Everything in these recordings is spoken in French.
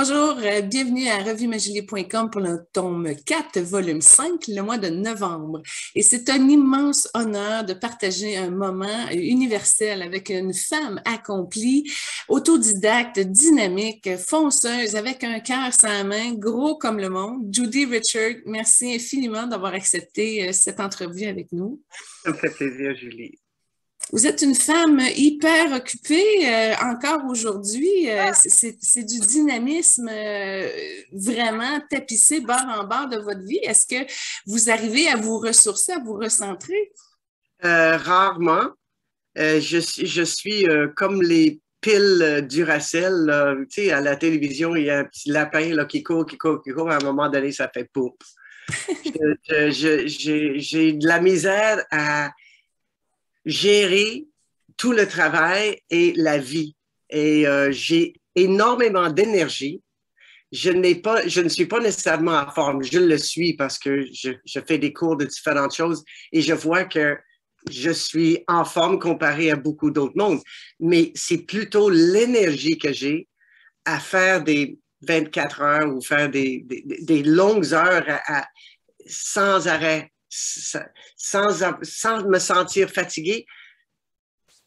Bonjour, bienvenue à revuemagilie.com pour le tome 4, volume 5, le mois de novembre. Et c'est un immense honneur de partager un moment universel avec une femme accomplie, autodidacte, dynamique, fonceuse, avec un cœur sans main, gros comme le monde. Judy Richard, merci infiniment d'avoir accepté cette entrevue avec nous. Ça me fait plaisir, Julie. Vous êtes une femme hyper occupée encore aujourd'hui. C'est du dynamisme vraiment tapissé bord en bord de votre vie. Est-ce que vous arrivez à vous ressourcer, à vous recentrer? Rarement. Je suis comme les piles Duracell. Tu sais, à la télévision, il y a un petit lapin là, qui court, qui court, qui court. À un moment donné, ça fait poup. J'ai de la misère à gérer tout le travail et la vie. Et j'ai énormément d'énergie. Je ne suis pas nécessairement en forme. Je le suis parce que je fais des cours de différentes choses et je vois que je suis en forme comparé à beaucoup d'autres mondes. Mais c'est plutôt l'énergie que j'ai à faire des 24 heures ou faire des longues heures sans arrêt, sans me sentir fatiguée,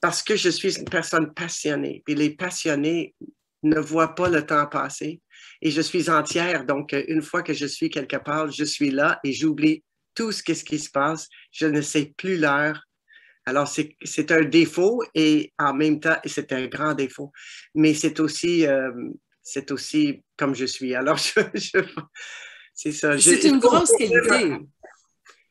parce que je suis une personne passionnée. Et les passionnés ne voient pas le temps passer. Et je suis entière. Donc, une fois que je suis quelque part, je suis là et j'oublie tout ce qui se passe. Je ne sais plus l'heure. Alors, c'est un défaut et en même temps, c'est un grand défaut. Mais c'est aussi comme je suis. Alors, c'est ça. C'est une grosse qualité.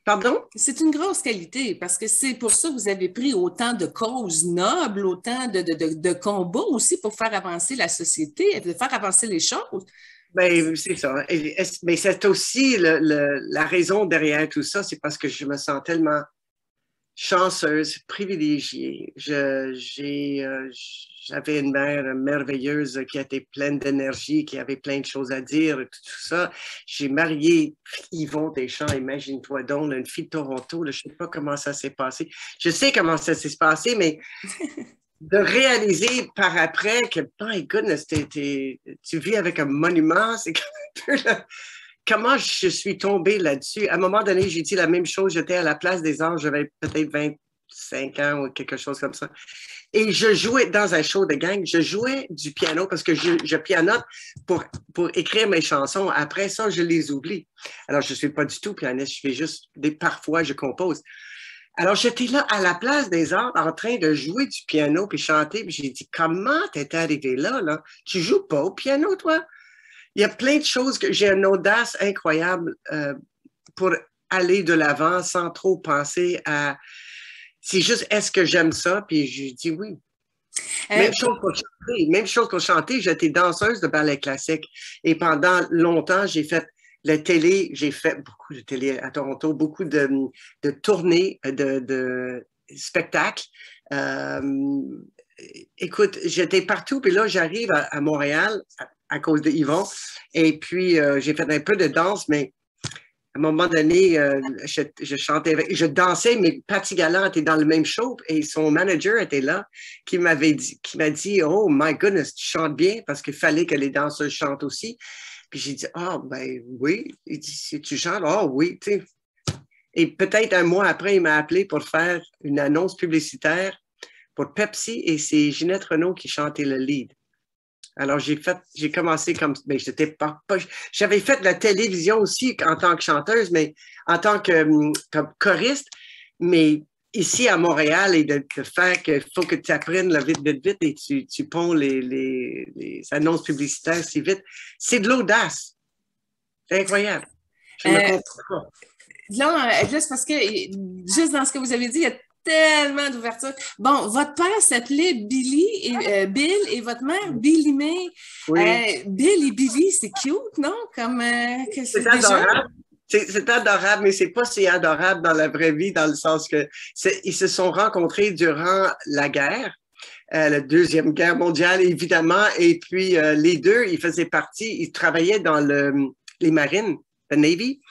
Pardon? C'est une grosse qualité parce que c'est pour ça que vous avez pris autant de causes nobles, autant de combats aussi pour faire avancer la société, de faire avancer les choses. Ben, c'est ça. Mais c'est aussi la raison derrière tout ça, c'est parce que je me sens tellement chanceuse, privilégiée. J'avais une mère merveilleuse qui était pleine d'énergie, qui avait plein de choses à dire, tout ça. J'ai marié Yvon Deschamps, imagine-toi donc, une fille de Toronto. Là, je ne sais pas comment ça s'est passé. Je sais comment ça s'est passé, mais de réaliser par après que, my goodness, tu vis avec un monument, c'est un peu comment je suis tombée là-dessus. À un moment donné, j'ai dit la même chose. J'étais à la Place des Arts, j'avais peut-être 25 ans ou quelque chose comme ça. Et je jouais dans un show de gang. Je jouais du piano parce que je pianote pour écrire mes chansons. Après ça, je les oublie. Alors, je ne suis pas du tout pianiste. Je fais juste parfois, je compose. Alors, j'étais là à la Place des Arts en train de jouer du piano puis chanter. Puis j'ai dit, comment t'es arrivé là, là? Tu joues pas au piano, toi? Il y a plein de choses que j'ai une audace incroyable pour aller de l'avant sans trop penser à... C'est juste, est-ce que j'aime ça? Puis je dis oui. Même chose qu'on chantait, j'étais danseuse de ballet classique. Et pendant longtemps, j'ai fait la télé, j'ai fait beaucoup de télé à Toronto, beaucoup de tournées, de spectacles. Écoute, j'étais partout, puis là, j'arrive à Montréal à cause de Yvon. Et puis, j'ai fait un peu de danse, mais à un moment donné, je chantais, je dansais, mais Patty Gallant était dans le même show et son manager était là, qui m'a dit, oh my goodness, tu chantes bien, parce qu'il fallait que les danseuses chantent aussi. Puis j'ai dit, ah, ben oui. Il dit, si tu chantes, ah oui, tu sais. Et peut-être un mois après, il m'a appelé pour faire une annonce publicitaire pour Pepsi et c'est Ginette Renault qui chantait le lead. Alors, j'ai commencé comme, ben, j'avais fait de la télévision aussi en tant que chanteuse, mais en tant que comme choriste, mais ici à Montréal et de faire qu'il faut que tu apprennes là, vite, vite, vite et tu ponds les annonces publicitaires si vite. C'est de l'audace. C'est incroyable. Je ne comprends pas. Là, juste parce que, juste dans ce que vous avez dit, il y a tellement d'ouverture. Bon, votre père s'appelait Bill et votre mère Billy May. Oui. Bill et Billy, c'est cute, non? Comme c'est adorable. C'est adorable, mais c'est pas si adorable dans la vraie vie, dans le sens que ils se sont rencontrés durant la guerre, la Deuxième Guerre mondiale, évidemment, et puis les deux, ils travaillaient dans les marines, la Navy.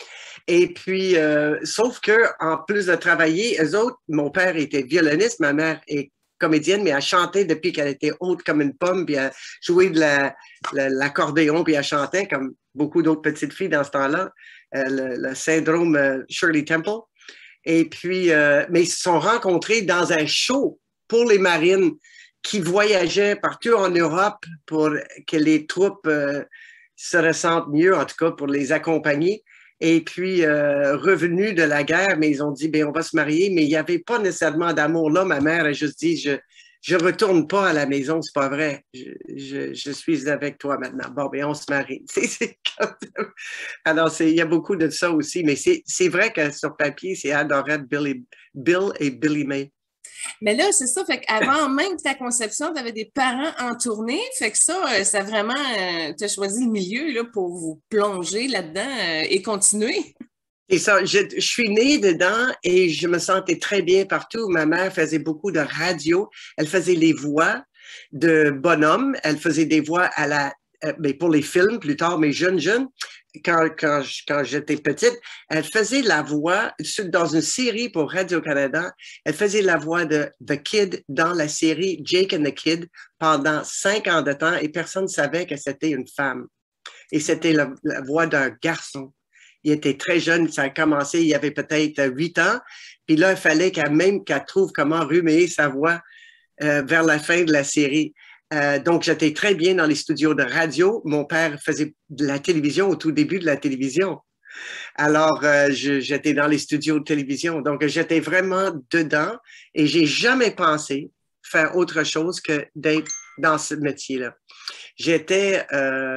Et puis, sauf que en plus de travailler, eux autres, mon père était violoniste, ma mère est comédienne, mais elle chantait depuis qu'elle était haute comme une pomme, puis elle jouait de l'accordéon, puis elle chantait comme beaucoup d'autres petites filles dans ce temps-là, le syndrome Shirley Temple. Et puis, mais ils se sont rencontrés dans un show pour les marines qui voyageaient partout en Europe pour que les troupes se ressentent mieux, en tout cas pour les accompagner. Et puis, revenus de la guerre, mais ils ont dit, ben, on va se marier, mais il n'y avait pas nécessairement d'amour là. Ma mère a juste dit, je retourne pas à la maison, c'est pas vrai. Je suis avec toi maintenant. Bon, ben, on se marie. Alors, il y a beaucoup de ça aussi, mais c'est vrai que sur papier, c'est adorable, Bill et Billy May. Mais là, c'est ça. Fait qu'avant même ta conception, tu avais des parents en tournée. Fait que ça vraiment, tu as choisi le milieu là, pour vous plonger là-dedans et continuer. C'est ça. Je suis née dedans et je me sentais très bien partout. Ma mère faisait beaucoup de radio. Elle faisait les voix de bonhommes. Elle faisait des voix mais pour les films plus tard, mais jeunes. Quand j'étais petite, elle faisait la voix, dans une série pour Radio-Canada, elle faisait la voix de The Kid dans la série Jake and the Kid pendant 5 ans de temps et personne ne savait que c'était une femme. Et c'était la voix d'un garçon. Il était très jeune, ça a commencé, il y avait peut-être 8 ans. Puis là, il fallait qu'elle trouve comment remuer sa voix vers la fin de la série. Donc, j'étais très bien dans les studios de radio. Mon père faisait de la télévision au tout début de la télévision. Alors, j'étais dans les studios de télévision. Donc, j'étais vraiment dedans et j'ai jamais pensé faire autre chose que d'être dans ce métier-là. J'étais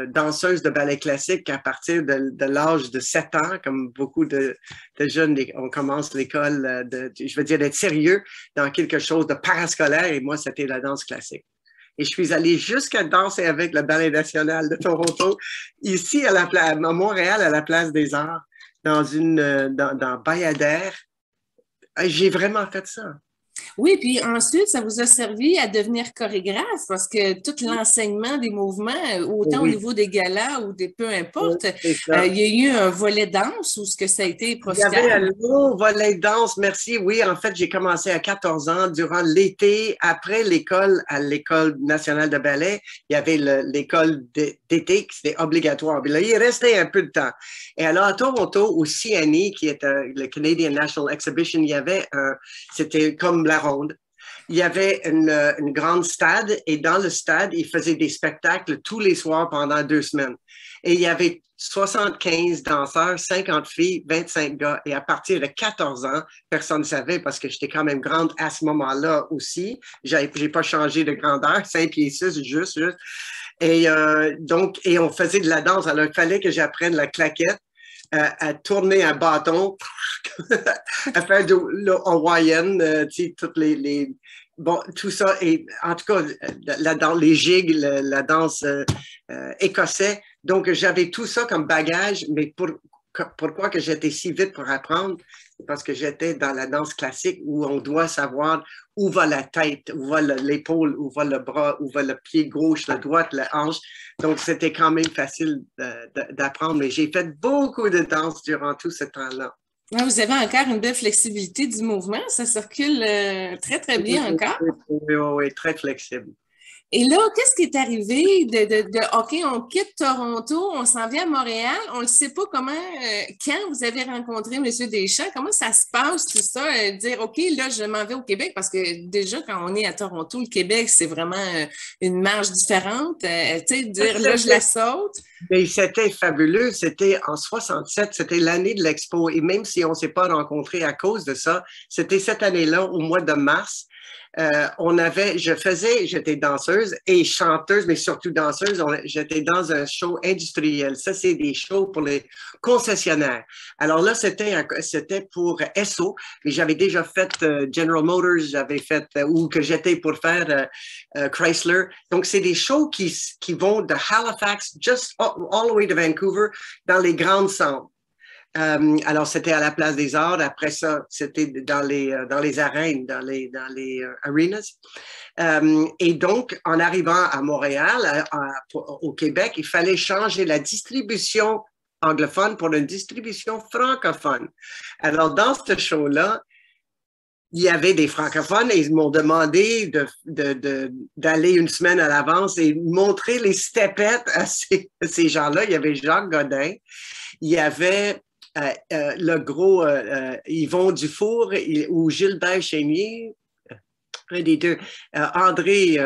danseuse de ballet classique à partir de l'âge de 7 ans, comme beaucoup de jeunes, on commence l'école, je veux dire, d'être sérieux dans quelque chose de parascolaire et moi, c'était la danse classique. Et je suis allée jusqu'à danser avec le Ballet national de Toronto, ici à Montréal, à la Place des Arts, dans Bayadère. J'ai vraiment fait ça. Oui, puis ensuite, ça vous a servi à devenir chorégraphe parce que tout l'enseignement des mouvements, autant au niveau des galas ou peu importe, il y a eu un volet danse ou ce que ça a été profitable? Il y avait un long volet danse, merci. Oui, en fait, j'ai commencé à 14 ans durant l'été, après l'école, à l'École nationale de ballet. Il y avait l'école d'été qui était obligatoire. Puis là, il restait un peu de temps. Et alors, à Toronto, au CNE, qui est le Canadian National Exhibition, il y avait c'était comme la ronde. Il y avait une grande stade et dans le stade, ils faisaient des spectacles tous les soirs pendant 2 semaines. Et il y avait 75 danseurs, 50 filles, 25 gars. Et à partir de 14 ans, personne ne savait parce que j'étais quand même grande à ce moment-là aussi. J'ai pas changé de grandeur, 5 pieds 6, juste. Et donc, on faisait de la danse. Alors, il fallait que j'apprenne la claquette, à tourner un bâton, à faire de Hawaiian, toutes bon, tout ça. Et en tout cas, les gigs, la danse écossais. Donc, j'avais tout ça comme bagage, mais pourquoi que j'étais si vite pour apprendre? Parce que j'étais dans la danse classique où on doit savoir où va la tête, où va l'épaule, où va le bras, où va le pied gauche, la droite, la hanche. Donc, c'était quand même facile d'apprendre, mais j'ai fait beaucoup de danse durant tout ce temps-là. Vous avez encore une belle flexibilité du mouvement, ça circule très, très bien encore. Oui, très flexible. Et là, qu'est-ce qui est arrivé OK, on quitte Toronto, on s'en vient à Montréal, on ne sait pas comment, quand vous avez rencontré M. Deschamps, comment ça se passe tout ça, dire OK, là, je m'en vais au Québec, parce que déjà, quand on est à Toronto, le Québec, c'est vraiment une marge différente, tu sais, dire là, je la saute. Mais c'était fabuleux, c'était en 67, c'était l'année de l'Expo, et même si on ne s'est pas rencontrés à cause de ça, c'était cette année-là, au mois de mars, j'étais danseuse et chanteuse, mais surtout danseuse. J'étais dans un show industriel. Ça, c'est des shows pour les concessionnaires. Alors là, c'était pour Esso, mais j'avais déjà fait General Motors, ou que j'étais pour faire Chrysler. Donc, c'est des shows qui vont de Halifax, just all the way to Vancouver, dans les grandes centres. Alors, c'était à la Place des Arts. Après ça, c'était dans les arènes, dans les arenas. Et donc, en arrivant à Montréal, au Québec, il fallait changer la distribution anglophone pour une distribution francophone. Alors, dans ce show-là, il y avait des francophones et ils m'ont demandé d'aller une semaine à l'avance et montrer les stepettes à ces gens-là. Il y avait Jacques Godin, il y avait le gros Yvon Dufour ou Gilbert Chénier, un des deux, André,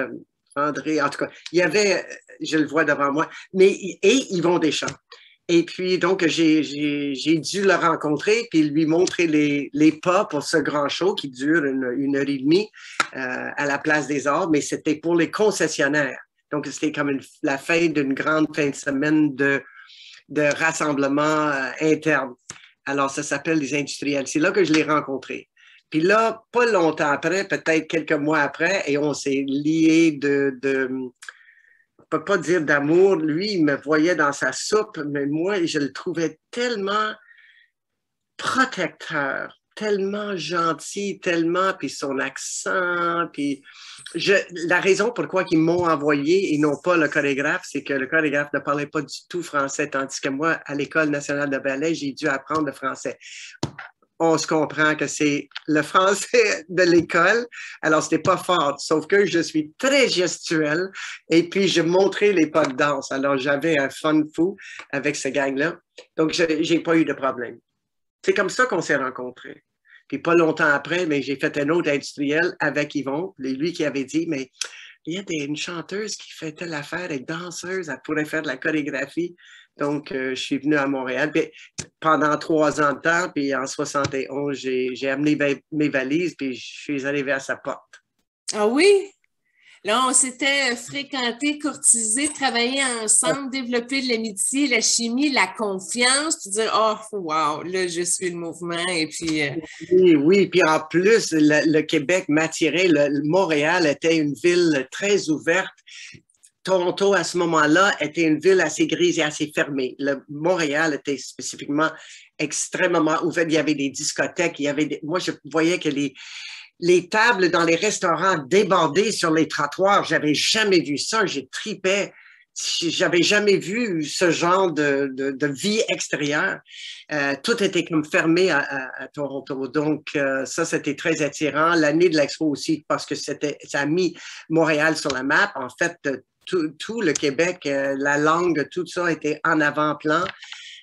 en tout cas, il y avait, je le vois devant moi, et Yvon Deschamps. Et puis, donc, j'ai dû le rencontrer puis lui montrer les pas pour ce grand show qui dure une heure et demie à la Place des Arts, mais c'était pour les concessionnaires. Donc, c'était comme la fin d'une grande fin de semaine de rassemblement interne. Alors, ça s'appelle les industriels. C'est là que je l'ai rencontré. Puis là, pas longtemps après, peut-être quelques mois après, et on s'est liés je ne peux pas dire d'amour. Lui, il me voyait dans sa soupe, mais moi, je le trouvais tellement protecteur, tellement gentil, tellement, puis son accent, puis la raison pourquoi ils m'ont envoyé et non pas le chorégraphe, c'est que le chorégraphe ne parlait pas du tout français, tandis que moi, à l'École nationale de ballet, j'ai dû apprendre le français. On se comprend que c'est le français de l'école, alors c'était pas fort, sauf que je suis très gestuelle et puis je montrais les pas de danse, alors j'avais un fun fou avec ce gang-là, donc j'ai pas eu de problème. C'est comme ça qu'on s'est rencontrés. Puis pas longtemps après, mais j'ai fait un autre industriel avec Yvon, lui qui avait dit, mais il y a une chanteuse qui fait telle affaire, elle est danseuse, elle pourrait faire de la chorégraphie. Donc, je suis venu à Montréal. Puis, pendant 3 ans de temps, puis en 71, j'ai amené mes valises, puis je suis arrivé à sa porte. Ah oui? Là, on s'était fréquentés, courtisés, travaillé ensemble, développé de l'amitié, la chimie, la confiance, puis dire, oh, wow, là, je suis le mouvement, et puis... Oui, oui, puis en plus, le Québec m'attirait. Montréal était une ville très ouverte. Toronto, à ce moment-là, était une ville assez grise et assez fermée. Montréal était spécifiquement extrêmement ouvert. Il y avait des discothèques, moi, je voyais que les tables dans les restaurants débordaient sur les trottoirs. J'avais jamais vu ça. J'ai tripé. J'avais jamais vu ce genre de vie extérieure. Tout était comme fermé à Toronto. Donc, ça, c'était très attirant. L'année de l'Expo aussi, parce que ça a mis Montréal sur la map. En fait, tout le Québec, la langue, tout ça était en avant-plan.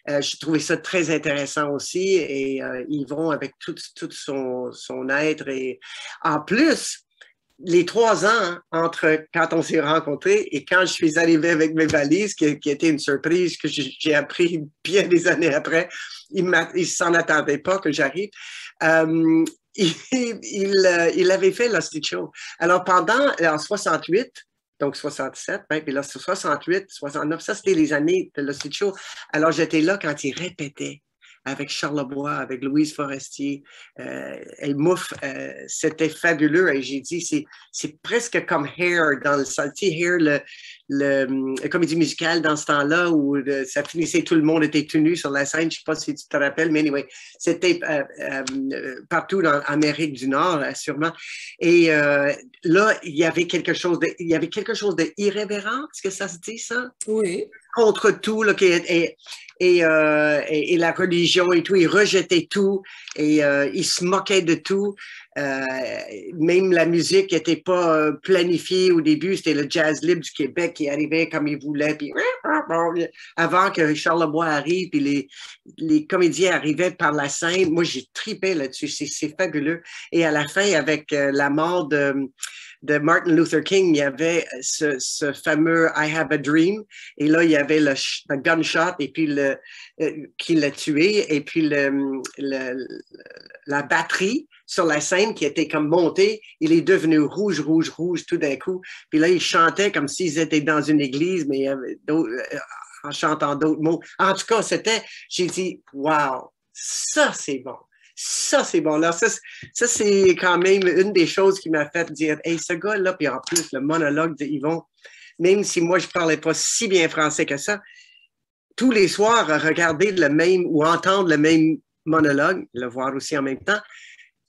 Je trouvais ça très intéressant aussi et Yvon avec tout son être. Et en plus, les 3 ans entre quand on s'est rencontrés et quand je suis arrivé avec mes valises, qui était une surprise que j'ai appris bien des années après, il ne s'en attendait pas que j'arrive. Il avait fait l'Hostie Show. Alors, en 68, donc 67, hein, puis là, 68, 69, ça, c'était les années de l'Hostie Show. Alors, j'étais là quand il répétait avec Charles Lebois, avec Louise Forestier, et Mouffe, c'était fabuleux. Et j'ai dit, c'est presque comme Hair, dans le sens, Hair, la comédie musicale dans ce temps-là, où ça finissait, tout le monde était tout nu sur la scène. Je ne sais pas si tu te rappelles, mais anyway, c'était partout en Amérique du Nord, sûrement. Et là, il y avait quelque chose d'irrévérent, est-ce que ça se dit, ça? Oui. Contre tout, là, et la religion et tout, il rejetait tout et il se moquait de tout. Même la musique n'était pas planifiée au début, c'était le Jazz Libre du Québec qui arrivait comme il voulait, puis avant que Charles Lebois arrive, puis les comédiens arrivaient par la scène. Moi, j'ai tripé là-dessus, c'est fabuleux. Et à la fin, avec la mort de Martin Luther King, il y avait ce fameux I Have a Dream, et là, il y avait le gunshot, et puis qui l'a tué, et puis la batterie sur la scène qui était comme montée, il est devenu rouge, rouge, rouge tout d'un coup, puis là, ils chantaient comme s'ils étaient dans une église, mais en chantant d'autres mots. En tout cas, j'ai dit, wow, ça, c'est bon. Ça, c'est bon. Là, ça c'est quand même une des choses qui m'a fait dire, hey, ce gars-là, puis en plus, le monologue de Yvon, même si moi, je ne parlais pas si bien français que ça, tous les soirs, regarder le même ou entendre le même monologue, le voir aussi en même temps,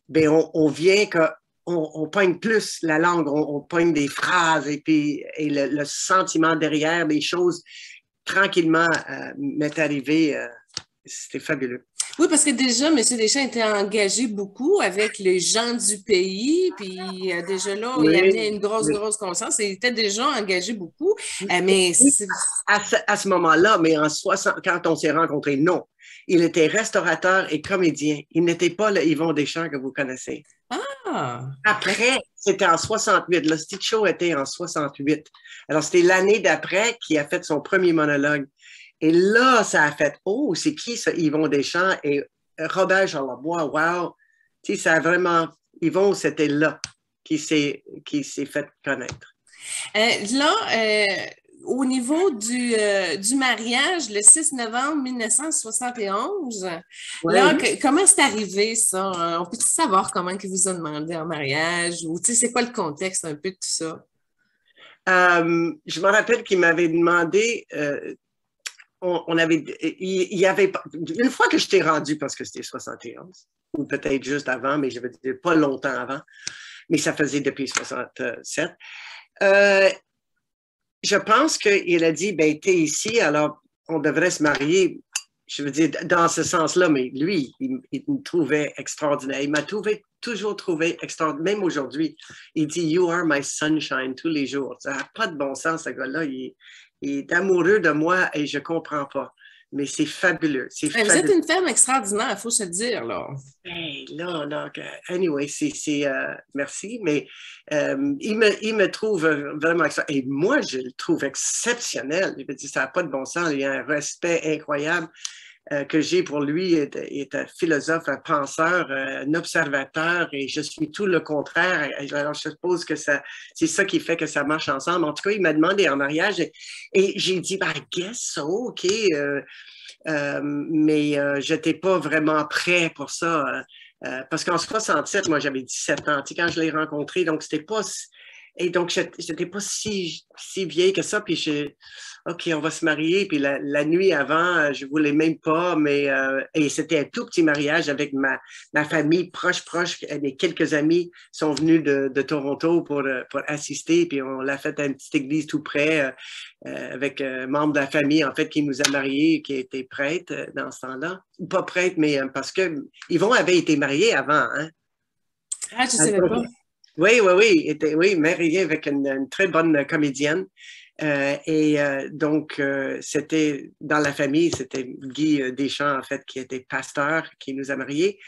bien, on vient qu'on pogne plus la langue, on pogne des phrases et puis le sentiment derrière les choses, tranquillement, m'est arrivé. C'était fabuleux. Oui, parce que déjà, M. Deschamps était engagé beaucoup avec les gens du pays, puis déjà là, il amenait Oui, une grosse, oui. grosse conscience et il était déjà engagé beaucoup. Mais Oui, à ce moment-là, mais en 60, quand on s'est rencontrés, non. Il était restaurateur et comédien. Il n'était pas le Yvon Deschamps que vous connaissez. ah, Après, c'était en 68. Le Stitch Show était en 68. Alors, c'était l'année d'après qu'il a fait son premier monologue. Et là, ça a fait, oh, c'est qui ça, Yvon Deschamps? Et Robert Charlebois, wow. Tu sais, ça a vraiment, Yvon, c'était là qui s'est fait connaître. là, au niveau du mariage, le 6 novembre 1971, là, Oui. comment c'est arrivé ça? On peut savoir comment il vous a demandé en mariage ou tu sais, c'est quoi le contexte un peu de tout ça? Je me rappelle qu'il m'avait demandé, on avait, il y avait, une fois que je t'ai rendu, parce que c'était 71, ou peut-être juste avant, mais je veux dire pas longtemps avant, mais ça faisait depuis 67. Euh, je pense qu'il a dit, ben, t'es ici, alors on devrait se marier. Je veux dire, dans ce sens-là, mais lui, il me trouvait extraordinaire. Il m'a toujours trouvé extraordinaire, même aujourd'hui. Il dit, You are my sunshine tous les jours. Ça n'a pas de bon sens, ce gars-là. Il est amoureux de moi et je ne comprends pas. Mais c'est fabuleux. C'est Vous êtes fabuleux. une femme extraordinaire, il faut se le dire, là. Hey, là, anyway, merci, mais il me trouve vraiment extraordinaire. Et moi, je le trouve exceptionnel. Je veux dire, ça n'a pas de bon sens. Il y a un respect incroyable que j'ai pour lui. Il est un philosophe, un penseur, un observateur, et je suis tout le contraire. Alors, je suppose que c'est ça qui fait que ça marche ensemble. En tout cas, il m'a demandé en mariage et j'ai dit, I guess so, OK. Mais je n'étais pas vraiment prêt pour ça. Parce qu'en 67, moi, j'avais 17 ans. Tu sais, quand je l'ai rencontré, donc c'était pas... Et donc, je n'étais pas si vieille que ça. Puis, OK, on va se marier. Puis, la nuit avant, je ne voulais même pas. Mais et c'était un tout petit mariage avec ma famille proche. Mes quelques amis sont venus de Toronto pour assister. Puis, on l'a fait à une petite église tout près avec un membre de la famille, en fait, qui nous a mariés, qui était prêtre dans ce temps-là. Ou pas prêtre, mais parce que Yvon avait été marié avant. Hein? Ah, je ne savais pas. Oui, marié avec une très bonne comédienne. Donc, c'était dans la famille, c'était Guy Deschamps, en fait, qui était pasteur, qui nous a mariés.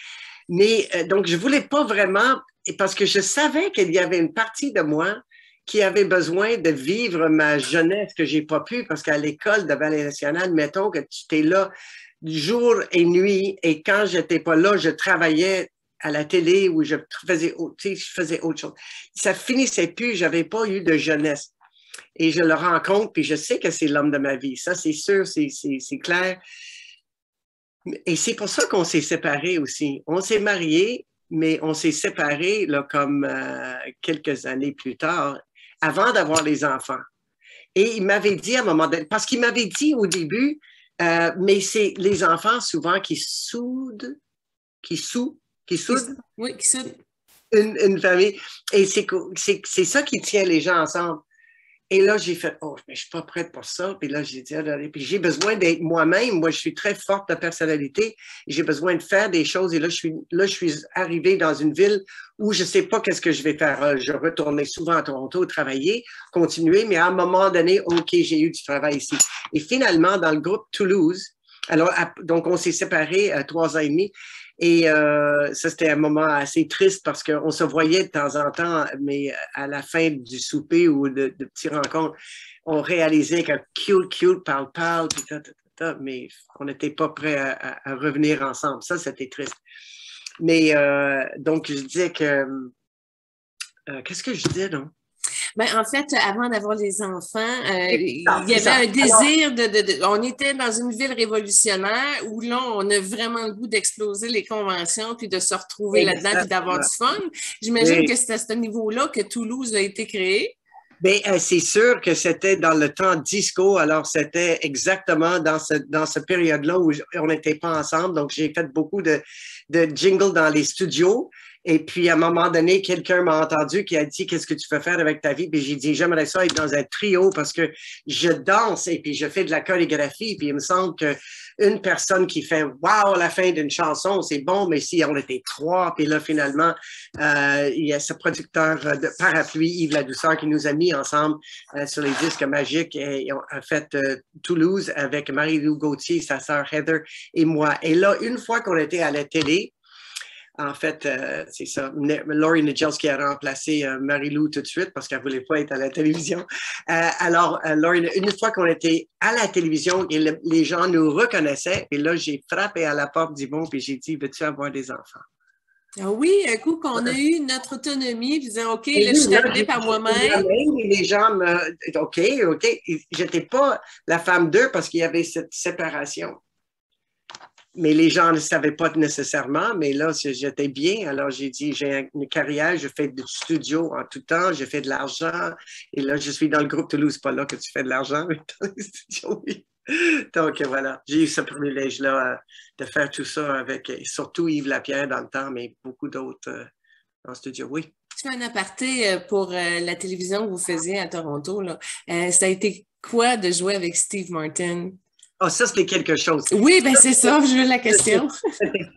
Mais donc, je ne voulais pas vraiment, parce que je savais qu'il y avait une partie de moi qui avait besoin de vivre ma jeunesse que je n'ai pas pu, parce qu'à l'école de Ballet National, mettons que tu étais là jour et nuit, et quand je n'étais pas là, je travaillais à la télé où je faisais autre chose. Ça finissait plus, j'avais pas eu de jeunesse. Et je le rencontre, puis je sais que c'est l'homme de ma vie. Ça, c'est sûr, c'est clair. Et c'est pour ça qu'on s'est séparés aussi. On s'est mariés, mais on s'est séparés là, comme quelques années plus tard, avant d'avoir les enfants. Et il m'avait dit à un moment donné, parce qu'il m'avait dit au début, mais c'est les enfants souvent qui soudent, qui soudent Oui, qui soude. une famille. Et c'est ça qui tient les gens ensemble. Et là, j'ai fait, oh, mais je suis pas prête pour ça. Puis là, j'ai dit, puis j'ai besoin d'être moi-même. Moi, je suis très forte de personnalité. J'ai besoin de faire des choses. Et là, je suis arrivée dans une ville où je sais pas qu'est-ce que je vais faire. Je retournais souvent à Toronto travailler, continuer. Mais à un moment donné, OK, j'ai eu du travail ici. Et finalement, dans le groupe Toulouse, alors, donc, on s'est séparés à 3 ans et demi. Et ça, c'était un moment assez triste parce qu'on se voyait de temps en temps, mais à la fin du souper ou de petites rencontres, on réalisait que cute, parle, puis mais on n'était pas prêt à revenir ensemble. Ça, c'était triste. Mais donc, je disais que... qu'est-ce que je disais, donc? Ben, en fait, avant d'avoir les enfants, il y avait un désir on était dans une ville révolutionnaire où là, on a vraiment le goût d'exploser les conventions puis de se retrouver là-dedans puis d'avoir du fun. J'imagine que c'est à ce niveau-là que Toulouse a été créée. Bien, c'est sûr que c'était dans le temps disco, alors c'était exactement dans cette période-là où on n'était pas ensemble. Donc, j'ai fait beaucoup de jingles dans les studios Et puis, à un moment donné, quelqu'un m'a entendu qui a dit, qu'est-ce que tu veux faire avec ta vie? Puis j'ai dit, j'aimerais ça être dans un trio parce que je danse et puis je fais de la chorégraphie. Puis il me semble qu'une personne qui fait wow à la fin d'une chanson, c'est bon, mais si on était trois, puis là, finalement, il y a ce producteur de Parapluie, Yves Ladouceur, qui nous a mis ensemble sur les disques magiques et on a fait Toulouse avec Marie-Lou Gauthier, sa sœur Heather et moi. Et là, une fois qu'on était à la télé, en fait, c'est ça, Laurie Nijelski a remplacé Marie-Lou tout de suite parce qu'elle ne voulait pas être à la télévision. Alors, Laurie, une fois qu'on était à la télévision, et les gens nous reconnaissaient, et là, j'ai frappé à la porte d'Yvon, puis j'ai dit, veux-tu avoir des enfants? Ah oui, un coup qu'on a eu notre autonomie, puis disant, OK, Et là, je oui, suis arrivée par moi-même. Les gens me... OK. J'étais pas la femme d'eux parce qu'il y avait cette séparation. Mais les gens ne savaient pas nécessairement, mais là, j'étais bien. Alors, j'ai dit, j'ai une carrière, je fais du studio en tout temps, je fais de l'argent. Et là, je suis dans le groupe Toulouse, pas là que tu fais de l'argent, mais dans les studios, oui. Donc, voilà, j'ai eu ce privilège-là de faire tout ça avec, surtout Yves Lapierre dans le temps, mais beaucoup d'autres en studio, oui. Je fais un aparté pour la télévision que vous faisiez à Toronto, là. Ça a été quoi de jouer avec Steve Martin? Ah, ça, c'était quelque chose. Oui, ben c'est ça, je veux la question.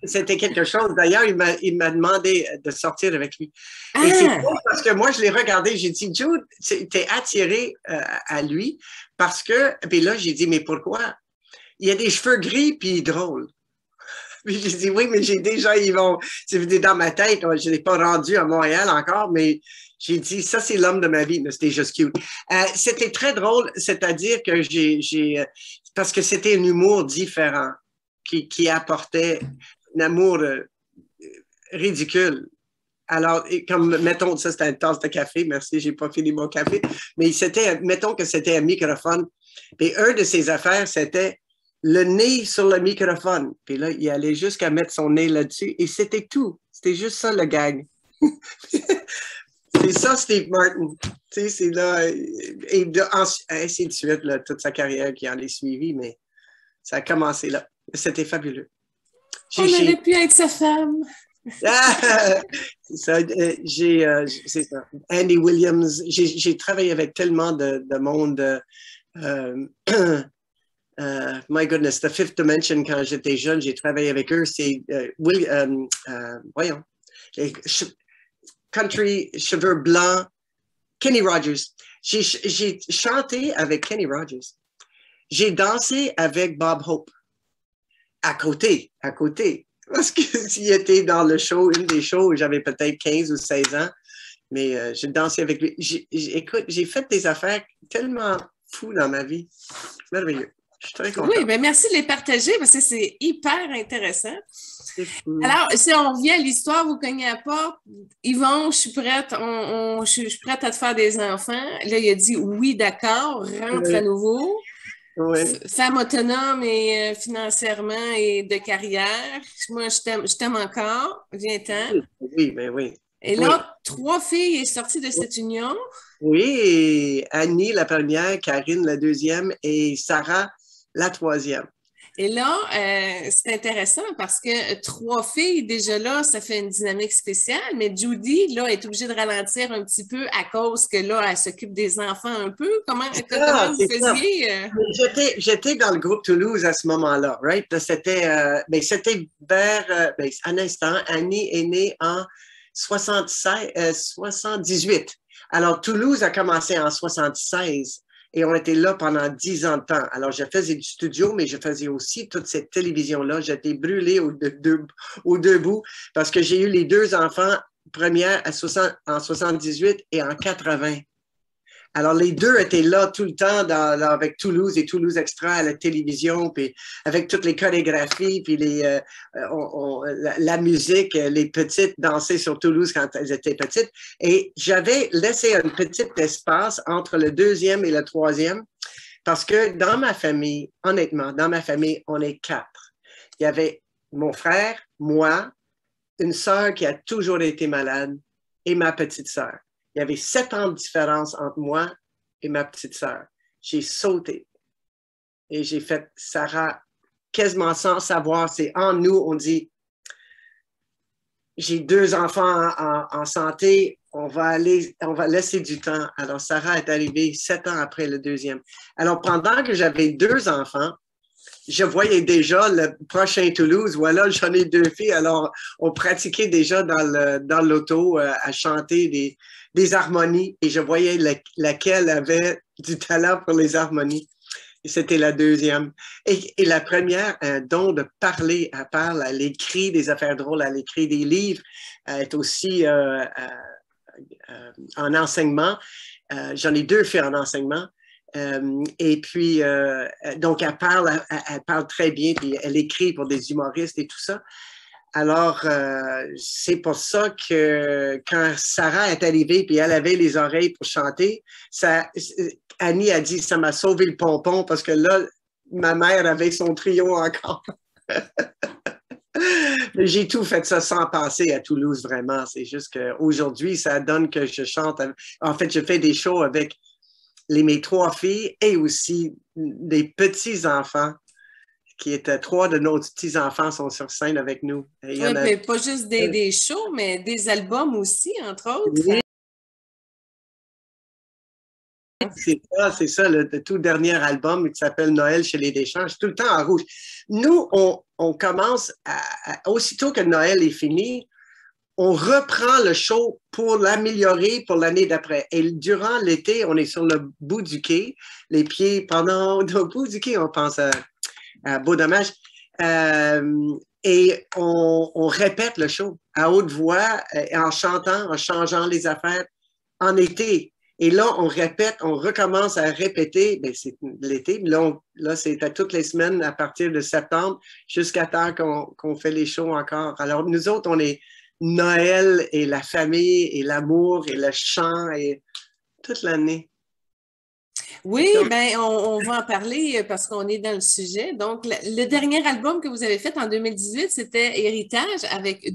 C'était quelque chose. D'ailleurs, il m'a demandé de sortir avec lui. Et c'est Ah! cool parce que moi, je l'ai regardé, j'ai dit, Jude, t'es attiré à lui parce que, puis là, j'ai dit, mais pourquoi? Il a des cheveux gris, puis il est drôle. Puis j'ai dit, oui, mais j'ai déjà, c'est dans ma tête, je ne l'ai pas rendu à Montréal encore, mais j'ai dit, ça, c'est l'homme de ma vie. C'était juste cute. C'était très drôle, c'est-à-dire que parce que c'était un humour différent qui apportait un amour ridicule. Alors, comme, mettons, ça, c'était une tasse de café. Merci, j'ai pas fini mon café. Mais mettons que c'était un microphone. Et un de ses affaires, c'était le nez sur le microphone. Puis là, il allait jusqu'à mettre son nez là-dessus. Et c'était tout. C'était juste ça, le gag. C'est ça, Steve Martin. Tu sais, c'est là. Et ainsi de suite, là, toute sa carrière qui en est suivie, mais ça a commencé là. C'était fabuleux. On aurait pu être sa femme. C'est ça, c'est ça. Andy Williams. J'ai travaillé avec tellement de monde. My goodness, The Fifth Dimension, quand j'étais jeune, j'ai travaillé avec eux. C'est voyons, country, cheveux blancs, Kenny Rogers. J'ai chanté avec Kenny Rogers. J'ai dansé avec Bob Hope. À côté. Parce que s'il était dans le show, une des shows, j'avais peut-être 15 ou 16 ans, mais j'ai dansé avec lui. Écoute, j'ai fait des affaires tellement fous dans ma vie. Merveilleux. Je suis très contente. Oui, bien merci de les partager parce que c'est hyper intéressant. Alors, si on revient à l'histoire, vous cognez à la porte, Yvon, je suis prête, je suis prête à te faire des enfants. Là, il a dit oui, d'accord, rentre à nouveau. Oui. Femme autonome et financièrement et de carrière. Moi, je t'aime encore. Viens-t'en. Oui, mais oui. Et là, 3 filles sont sorties de cette union. Oui, Annie, la première, Karine, la deuxième, et Sarah, la troisième. Et là, c'est intéressant parce que 3 filles, déjà là, ça fait une dynamique spéciale, mais Judy, là, est obligée de ralentir un petit peu à cause que là, elle s'occupe des enfants un peu. Comment vous faisiez? J'étais dans le groupe Toulouse à ce moment-là, right? C'était vers, un instant, Annie est née en 78. Alors, Toulouse a commencé en 76. Et on était là pendant 10 ans de temps. Alors, je faisais du studio, mais je faisais aussi toute cette télévision-là. J'étais brûlée aux deux bouts parce que j'ai eu les 2 enfants, première en 78 et en 80. Alors, les 2 étaient là tout le temps avec Toulouse et Toulouse Extra à la télévision, puis avec toutes les chorégraphies, puis la musique, les petites dansaient sur Toulouse quand elles étaient petites. Et j'avais laissé un petit espace entre le 2e et le 3e parce que dans ma famille, honnêtement, dans ma famille, on est 4. Il y avait mon frère, moi, une sœur qui a toujours été malade et ma petite sœur. Il y avait 7 ans de différence entre moi et ma petite sœur. J'ai sauté et j'ai fait Sarah quasiment sans savoir. C'est en nous, on dit j'ai 2 enfants en santé, on va laisser du temps. Alors, Sarah est arrivée 7 ans après le deuxième. Alors, pendant que j'avais 2 enfants, je voyais déjà le prochain Toulouse. Voilà, j'en ai 2 filles. Alors, on pratiquait déjà dans l'auto à chanter des harmonies et je voyais laquelle avait du talent pour les harmonies. Et c'était la deuxième. Et la première, un don de parler. Elle parle, elle écrit des affaires drôles, elle écrit des livres. Elle est aussi en enseignement. J'en ai 2 filles en enseignement. Et puis, donc, elle parle très bien, puis elle écrit pour des humoristes et tout ça. Alors, c'est pour ça que quand Sarah est arrivée, puis elle avait les oreilles pour chanter, Annie a dit, ça m'a sauvé le pompon parce que là, ma mère avait son trio encore. Mais j'ai tout fait ça sans penser à Toulouse, vraiment. C'est juste qu'aujourd'hui, ça donne que je chante. En fait, je fais des shows avec mes 3 filles et aussi des petits-enfants qui étaient 3 de nos petits-enfants sont sur scène avec nous. Oui, mais pas juste des shows, mais des albums aussi, entre autres. Oui. C'est ça, le tout dernier album qui s'appelle Noël chez les Deschamps. Je suis tout le temps en rouge. Nous, on commence, aussitôt que Noël est fini, on reprend le show pour l'améliorer pour l'année d'après. Et durant l'été, on est sur le bout du quai, les pieds pendant le bout du quai, on pense à Beau Dommage. Et on répète le show à haute voix, en chantant, en changeant les affaires en été. Et là, on répète, on recommence à répéter. Bien, c'est l'été. Là, c'est à toutes les semaines à partir de septembre jusqu'à temps qu'on fait les shows encore. Alors, nous autres, on est Noël et la famille et l'amour et le chant et toute l'année. Oui, ben on va en parler parce qu'on est dans le sujet. Donc, le dernier album que vous avez fait en 2018, c'était Héritage avec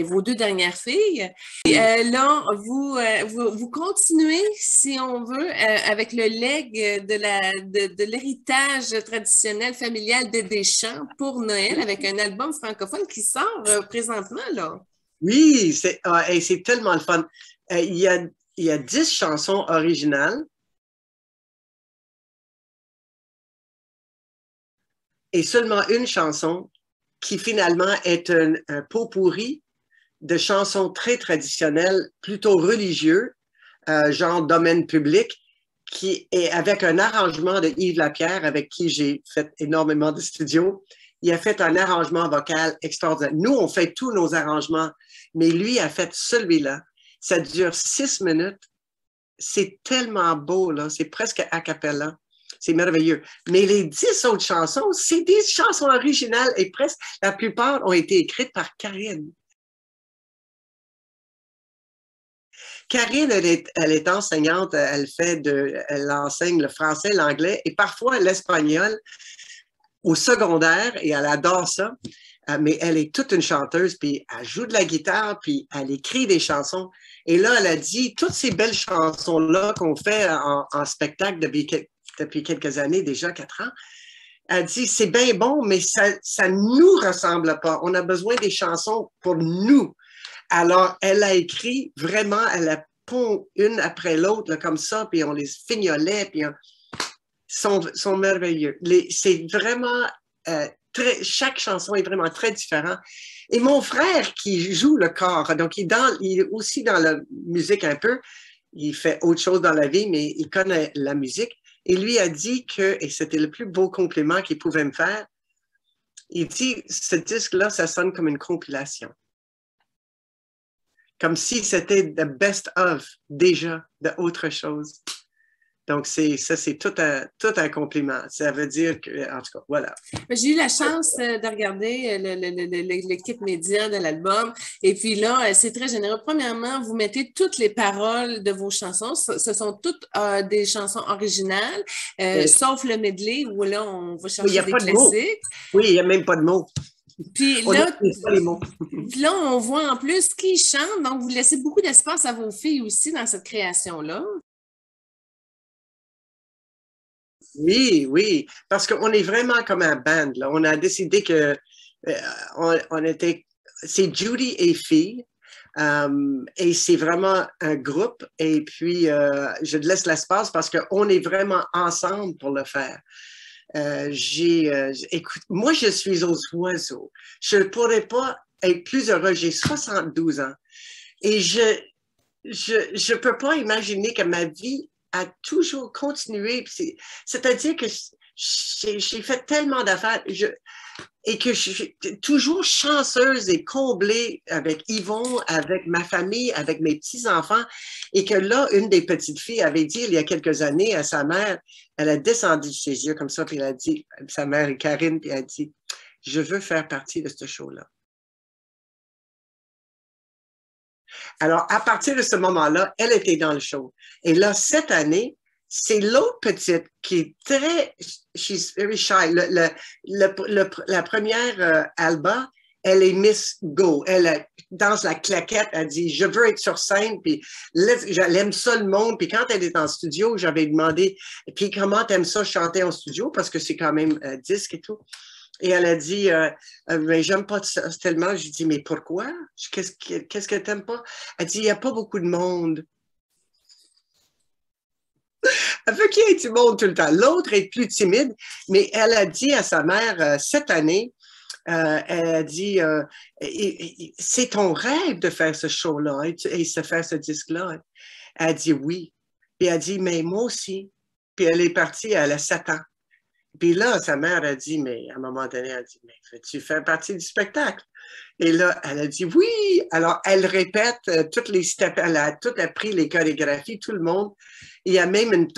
vos 2 dernières filles. Et, là, vous continuez, si on veut, avec le legs de l'héritage traditionnel familial de Deschamps pour Noël avec un album francophone qui sort présentement, là. Oui, c'est tellement le fun. Il y a 10 chansons originales. Et seulement une chanson qui finalement est un pot pourri de chansons très traditionnelles, plutôt religieux, genre domaine public, qui est avec un arrangement de Yves Lapierre, avec qui j'ai fait énormément de studios. Il a fait un arrangement vocal extraordinaire. Nous, on fait tous nos arrangements, mais lui a fait celui-là. Ça dure 6 minutes. C'est tellement beau, là. C'est presque a cappella. C'est merveilleux. Mais les 10 autres chansons, c'est des chansons originales et presque la plupart ont été écrites par Karine. Karine, elle est enseignante, elle enseigne le français, l'anglais et parfois l'espagnol au secondaire et elle adore ça. Mais elle est toute une chanteuse, puis elle joue de la guitare, puis elle écrit des chansons. Et là, elle a dit, toutes ces belles chansons-là qu'on fait en spectacle depuis quelques années, déjà 4 ans, elle dit, c'est bien bon, mais ça ne nous ressemble pas. On a besoin des chansons pour nous. Alors, elle a écrit vraiment, elle a pond une après l'autre, comme ça, puis on les fignolait, puis sont merveilleux. C'est vraiment, chaque chanson est vraiment très différente. Et mon frère qui joue le corps, donc il est aussi dans la musique un peu, il fait autre chose dans la vie, mais il connaît la musique. Et lui a dit que, et c'était le plus beau compliment qu'il pouvait me faire, il dit, ce disque-là, ça sonne comme une compilation. Comme si c'était the best of, déjà, d'autre chose. Donc, c'est tout un compliment. Ça veut dire que, en tout cas, voilà. J'ai eu la chance de regarder le kit média de l'album. Et puis là, c'est très généreux. Premièrement, vous mettez toutes les paroles de vos chansons. Ce sont toutes des chansons originales, sauf le medley où là, on va chercher des classiques. Oui, il n'y a même pas de mots. Puis là, on voit en plus qui chante. Donc, vous laissez beaucoup d'espace à vos filles aussi dans cette création-là. Oui, oui, parce qu'on est vraiment comme un band. Là. On a décidé que on était c'est Judy et Fille. Et c'est vraiment un groupe. Et puis, je te laisse l'espace parce qu'on est vraiment ensemble pour le faire. Écoute, moi, je suis aux oiseaux. Je ne pourrais pas être plus heureux. J'ai 72 ans. Et je peux pas imaginer que ma vie a toujours continué. C'est-à-dire que j'ai fait tellement d'affaires et que je suis toujours chanceuse et comblée avec Yvon, avec ma famille, avec mes petits-enfants. Et que là, une des petites filles avait dit il y a quelques années à sa mère, elle a descendu ses yeux comme ça, puis elle a dit, sa mère Karine, puis elle a dit, je veux faire partie de ce show-là. Alors, à partir de ce moment-là, elle était dans le show. Et là, cette année, c'est l'autre petite qui est très, she's very shy. La première Alba, elle est Miss Go. Elle danse la claquette, elle dit, je veux être sur scène, puis elle aime ça le monde. Puis quand elle est en studio, j'avais demandé, puis comment t'aimes ça chanter en studio, parce que c'est quand même disque et tout. Et elle a dit, mais j'aime pas ça tellement. J'ai dit, mais pourquoi? Qu'est-ce que t'aimes pas? Elle dit, il n'y a pas beaucoup de monde. Elle veut qu'il y ait du monde tout le temps. L'autre est plus timide, mais elle a dit à sa mère, cette année, elle a dit, c'est ton rêve de faire ce show-là et de faire ce disque-là. Elle a dit oui. Puis elle a dit, mais moi aussi. Puis elle est partie, elle a 7 ans. Puis là, sa mère a dit, mais à un moment donné, elle a dit, mais veux-tu faire partie du spectacle? Et là, elle a dit oui. Alors, elle répète toutes les steps, elle a tout appris les chorégraphies, tout le monde. Il y a même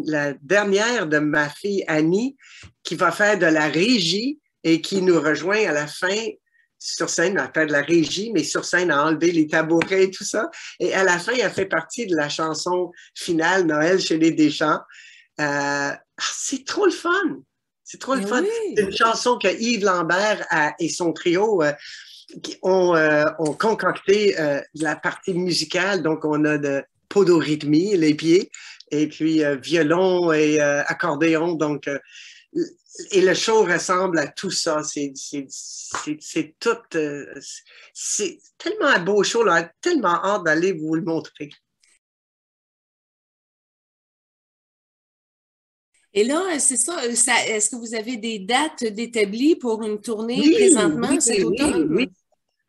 la dernière de ma fille Annie qui va faire de la régie et qui nous rejoint à la fin sur scène, à faire de la régie, mais sur scène à enlever les tabourets et tout ça. Et à la fin, elle fait partie de la chanson finale Noël chez les Deschamps. C'est trop le fun. C'est trop le fun. Oui. C'est une chanson que Yves Lambert et son trio ont concocté la partie musicale. Donc, on a de podorythmie, les pieds, et puis violon et accordéon. Donc, et le show ressemble à tout ça. C'est tout. C'est tellement un beau show, là. Tellement hâte d'aller vous le montrer. Et là, c'est ça, est-ce que vous avez des dates d'établies pour une tournée Oui, présentement cet automne? oui.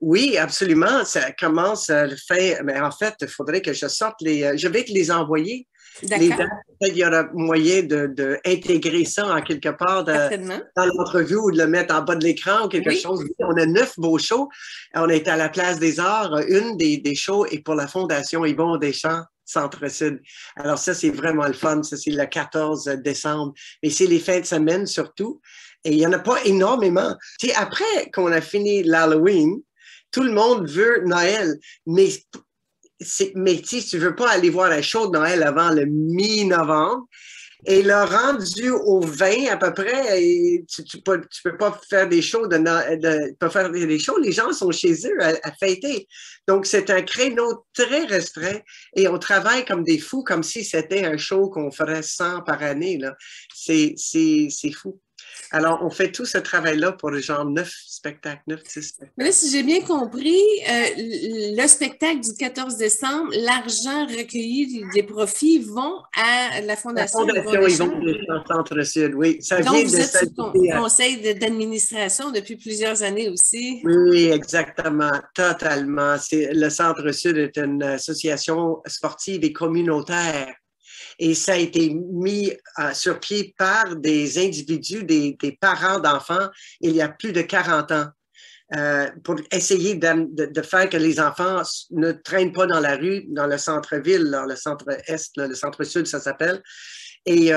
Oui, absolument. Ça commence le fin. Mais en fait, il faudrait que je sorte je vais te les envoyer. Les dates, peut-être il y aura moyen d'intégrer ça en quelque part dans l'entrevue ou de le mettre en bas de l'écran ou quelque chose. On a 9 beaux shows. On est à la Place des Arts. Une des shows est pour la Fondation Yvon Deschamps, Centre-Sud. Alors ça, c'est vraiment le fun. Ça, c'est le 14 décembre. Mais c'est les fins de semaine surtout. Et il n'y en a pas énormément. Tu sais, après qu'on a fini l'Halloween, tout le monde veut Noël, mais tu ne veux pas aller voir un show de Noël avant le mi-novembre. Et le rendu au 20 à peu près, tu peux pas faire des shows pas faire des shows. Les gens sont chez eux à fêter. Donc, c'est un créneau très restreint et on travaille comme des fous, comme si c'était un show qu'on ferait 100 par année. C'est fou. Alors, on fait tout ce travail-là pour genre 9 spectacles, 10 spectacles. Mais là, si j'ai bien compris, le spectacle du 14 décembre, l'argent recueilli des profits vont à la Fondation Yvon Deschamps, Centre-Sud, oui. Ça Donc, vient vous êtes sous le conseil d'administration depuis plusieurs années aussi. Oui, exactement, totalement. Le Centre-Sud est une association sportive et communautaire. Et ça a été mis sur pied par des individus, des parents d'enfants, il y a plus de 40 ans, pour essayer de faire que les enfants ne traînent pas dans la rue, dans le centre-ville, dans le centre-est, le centre-sud, ça s'appelle. Et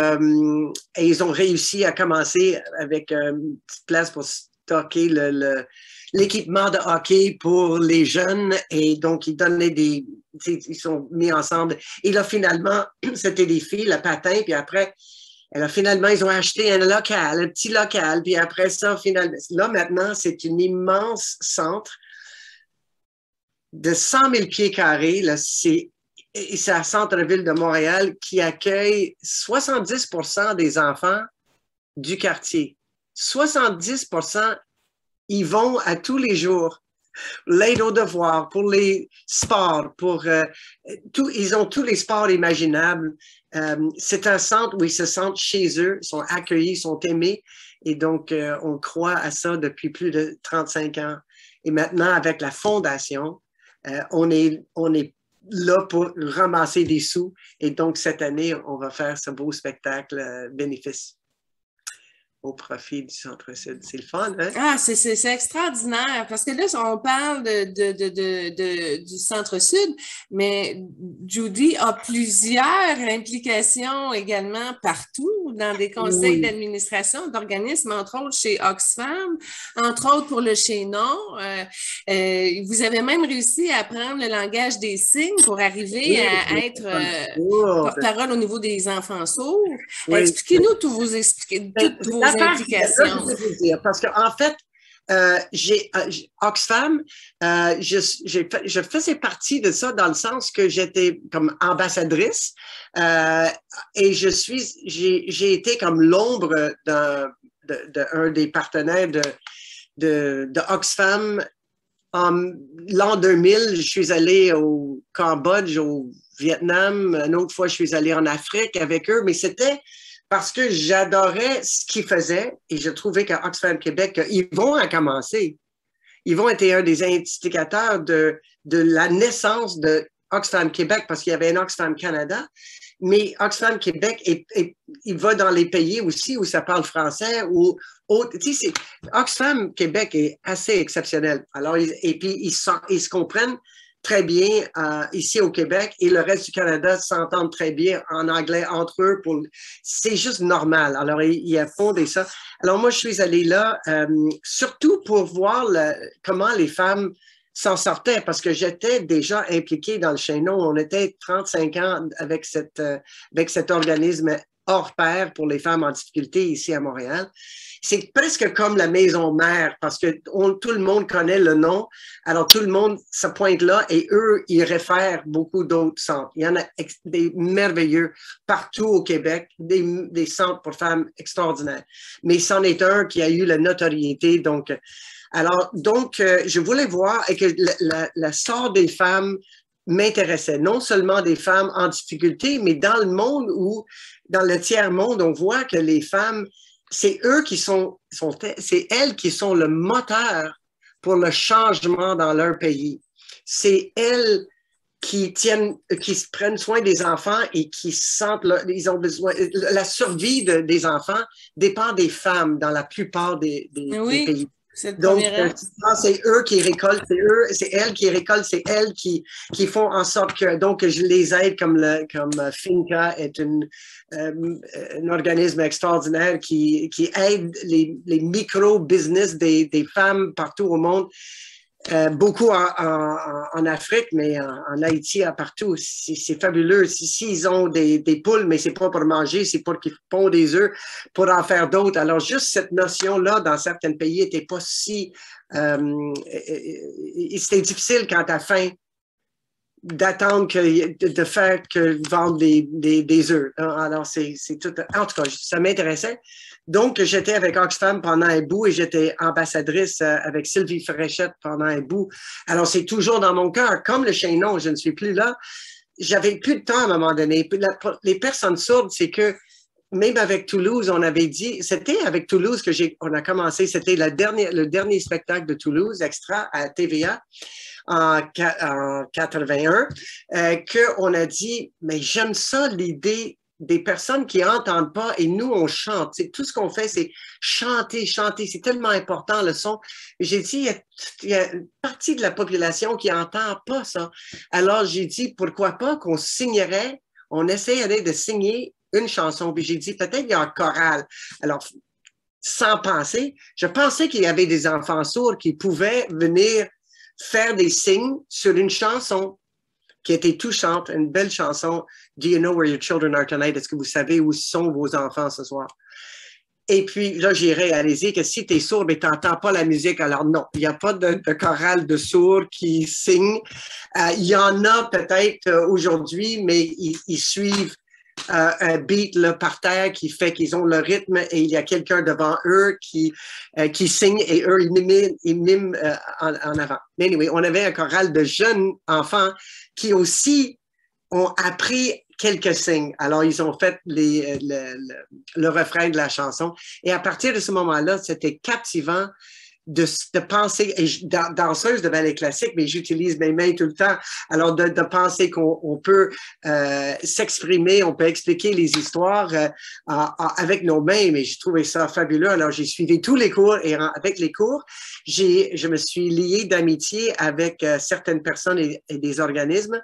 ils ont réussi à commencer avec une petite place pour stocker l'équipement de hockey pour les jeunes et donc ils donnaient ils sont mis ensemble. Et là, finalement, c'était des filles, le patin, puis après, finalement, ils ont acheté un petit local, puis après ça, finalement, là, maintenant, c'est une immense centre de 100 000 pieds carrés, là, c'est à Centre-Ville de Montréal qui accueille 70% des enfants du quartier. 70%, ils vont à tous les jours l'aide aux devoirs, pour les sports, ils ont tous les sports imaginables. C'est un centre où ils se sentent chez eux, sont accueillis, sont aimés. Et donc, on croit à ça depuis plus de 35 ans. Et maintenant, avec la fondation, on est là pour ramasser des sous. Et donc, cette année, on va faire ce beau spectacle bénéfice au profit du Centre-Sud. C'est le fun, hein? Ah, c'est extraordinaire parce que là, on parle du Centre-Sud, mais Judy a plusieurs implications également partout dans des conseils d'administration d'organismes, entre autres chez Oxfam, entre autres pour le Chaînon. Vous avez même réussi à apprendre le langage des signes pour arriver à être porte-parole au niveau des enfants sourds. Expliquez-nous toutes vos implications. Parce qu'en fait, Oxfam, je faisais partie de ça dans le sens que j'étais comme ambassadrice et j'ai été comme l'ombre d'un des partenaires de Oxfam. En l'an 2000, je suis allée au Cambodge, au Vietnam. Une autre fois, je suis allée en Afrique avec eux, mais c'était parce que j'adorais ce qu'ils faisaient et je trouvais qu'à Oxfam Québec, Yvon a commencé. Yvon était un des indicateurs de la naissance de Oxfam Québec parce qu'il y avait un Oxfam Canada. Mais Oxfam Québec, il va dans les pays aussi où ça parle français. Oxfam Québec est assez exceptionnel. Alors, et puis, ils se comprennent très bien ici au Québec et le reste du Canada s'entendent très bien en anglais entre eux. C'est juste normal. Alors, ils a fondé ça. Alors, moi, je suis allée là surtout pour voir comment les femmes s'en sortaient parce que j'étais déjà impliquée dans le Chaînon. On était 35 ans avec cet organisme hors pair pour les femmes en difficulté ici à Montréal. C'est presque comme la maison mère parce que tout le monde connaît le nom. Alors, tout le monde se pointe là et eux, ils réfèrent beaucoup d'autres centres. Il y en a des merveilleux partout au Québec, des centres pour femmes extraordinaires. Mais c'en est un qui a eu la notoriété. Donc, je voulais voir et que la sort des femmes m'intéressait. Non seulement des femmes en difficulté, mais dans le monde dans le tiers-monde, on voit que les femmes, c'est elles qui sont le moteur pour le changement dans leur pays. C'est elles qui prennent soin des enfants et qui sentent, ils ont besoin, la survie des enfants dépend des femmes dans la plupart des pays. Donc, c'est eux qui récoltent, c'est elles qui récoltent, c'est elles qui font en sorte que, donc, je les aide comme Finca est un organisme extraordinaire qui aide les micro-business des femmes partout au monde. Beaucoup en Afrique, mais en Haïti, partout. C'est fabuleux. S'ils ont des poules, mais c'est pas pour manger, c'est pour qu'ils pondent des œufs, pour en faire d'autres. Alors, juste cette notion-là, dans certains pays, n'était pas si... c'était difficile quand tu as faim d'attendre de faire que vendre des œufs. Alors, c'est tout... En tout cas, ça m'intéressait. Donc, j'étais avec Oxfam pendant un bout et j'étais ambassadrice avec Sylvie Fréchette pendant un bout. Alors, c'est toujours dans mon cœur. Comme le Chaînon, je ne suis plus là. J'avais plus de temps à un moment donné. Les personnes sourdes, c'est que même avec Toulouse, on avait dit, c'était avec Toulouse on a commencé, c'était le dernier spectacle de Toulouse, extra à TVA en 81, qu'on a dit, mais j'aime ça l'idée des personnes qui n'entendent pas et nous, on chante. Tout ce qu'on fait, c'est chanter, chanter. C'est tellement important, le son. J'ai dit, il y a une partie de la population qui n'entend pas ça. Alors, j'ai dit, pourquoi pas qu'on signerait, on essayerait de signer une chanson. Puis j'ai dit, peut-être il y a un choral. Alors, sans penser, je pensais qu'il y avait des enfants sourds qui pouvaient venir faire des signes sur une chanson qui était touchante, une belle chanson. Do you know where your children are tonight? Est-ce que vous savez où sont vos enfants ce soir? Et puis là, j'ai réalisé que si tu es sourd, mais tu n'entends pas la musique, alors non, il n'y a pas de chorale de sourds qui signent. Il y en a peut-être aujourd'hui, mais ils suivent un beat là, par terre qui fait qu'ils ont le rythme et il y a quelqu'un devant eux qui signe et eux, ils miment en avant. Mais anyway, on avait un choral de jeunes enfants qui aussi ont appris quelques signes. Alors, ils ont fait le refrain de la chanson. Et à partir de ce moment-là, c'était captivant de penser, et danseuse de ballet classique, mais j'utilise mes mains tout le temps, alors de penser qu'on peut s'exprimer, on peut expliquer les histoires avec nos mains, mais j'ai trouvé ça fabuleux. Alors j'ai suivi tous les cours et avec les cours, je me suis lié d'amitié avec certaines personnes et des organismes.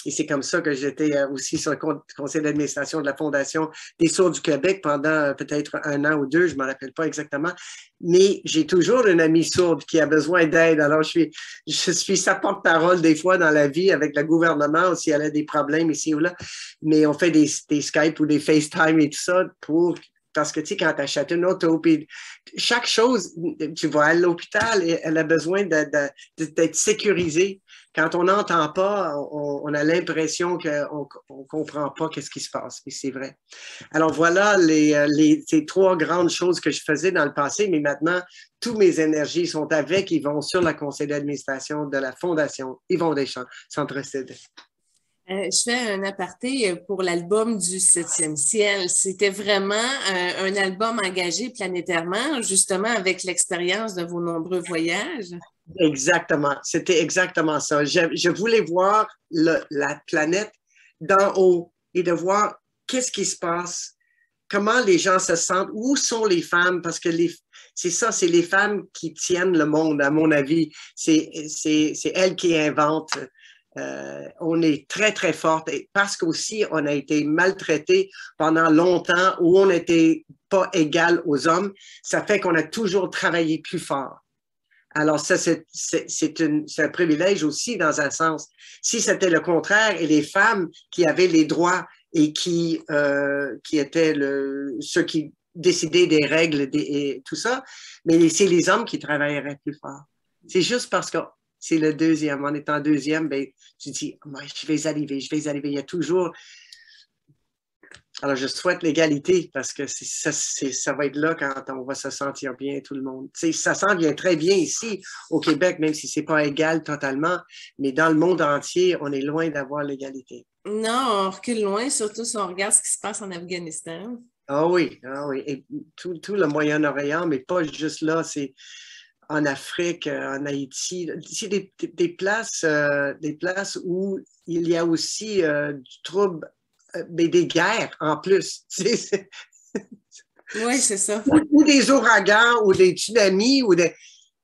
Et c'est comme ça que j'étais aussi sur le conseil d'administration de la Fondation des sourds du Québec pendant peut-être 1 an ou 2, je ne me rappelle pas exactement. Mais j'ai toujours une amie sourde qui a besoin d'aide. Alors, je suis sa porte-parole des fois dans la vie avec le gouvernement, si elle a des problèmes ici ou là. Mais on fait des Skype ou des FaceTime et tout ça parce que, tu sais, quand tu achètes une auto, puis chaque chose, tu vas à l'hôpital, elle a besoin d'être sécurisée. Quand on n'entend pas, on a l'impression qu'on ne comprend pas qu'est-ce qui se passe. Et c'est vrai. Alors voilà ces 3 grandes choses que je faisais dans le passé, mais maintenant, toutes mes énergies sont avec Yvon sur le conseil d'administration de la Fondation Yvon Deschamps, Centre-Sud. Je fais un aparté pour l'album du 7e ciel. C'était vraiment un album engagé planétairement, justement avec l'expérience de vos nombreux voyages. Exactement, c'était exactement ça. Je voulais voir la planète d'en haut et de voir qu'est-ce qui se passe, comment les gens se sentent, où sont les femmes, parce que c'est ça, c'est les femmes qui tiennent le monde, à mon avis. C'est elles qui inventent. On est très, très forte parce qu'aussi, on a été maltraités pendant longtemps où on n'était pas égal aux hommes. Ça fait qu'on a toujours travaillé plus fort. Alors ça, c'est un privilège aussi dans un sens. Si c'était le contraire et les femmes qui avaient les droits et qui étaient ceux qui décidaient des règles et tout ça, mais c'est les hommes qui travailleraient plus fort. C'est juste parce que c'est le deuxième. En étant deuxième, ben, tu dis, oh, je vais arriver, je vais arriver. Il y a toujours... Alors, je souhaite l'égalité parce que ça va être là quand on va se sentir bien, tout le monde. T'sais, ça s'en vient très bien ici au Québec, même si ce n'est pas égal totalement, mais dans le monde entier, on est loin d'avoir l'égalité. Non, on recule loin, surtout si on regarde ce qui se passe en Afghanistan. Ah oui. Et tout le Moyen-Orient, mais pas juste là, c'est en Afrique, en Haïti. C'est des places où il y a aussi du trouble, mais des guerres en plus. Oui, c'est ça. Ou des ouragans, ou des tsunamis,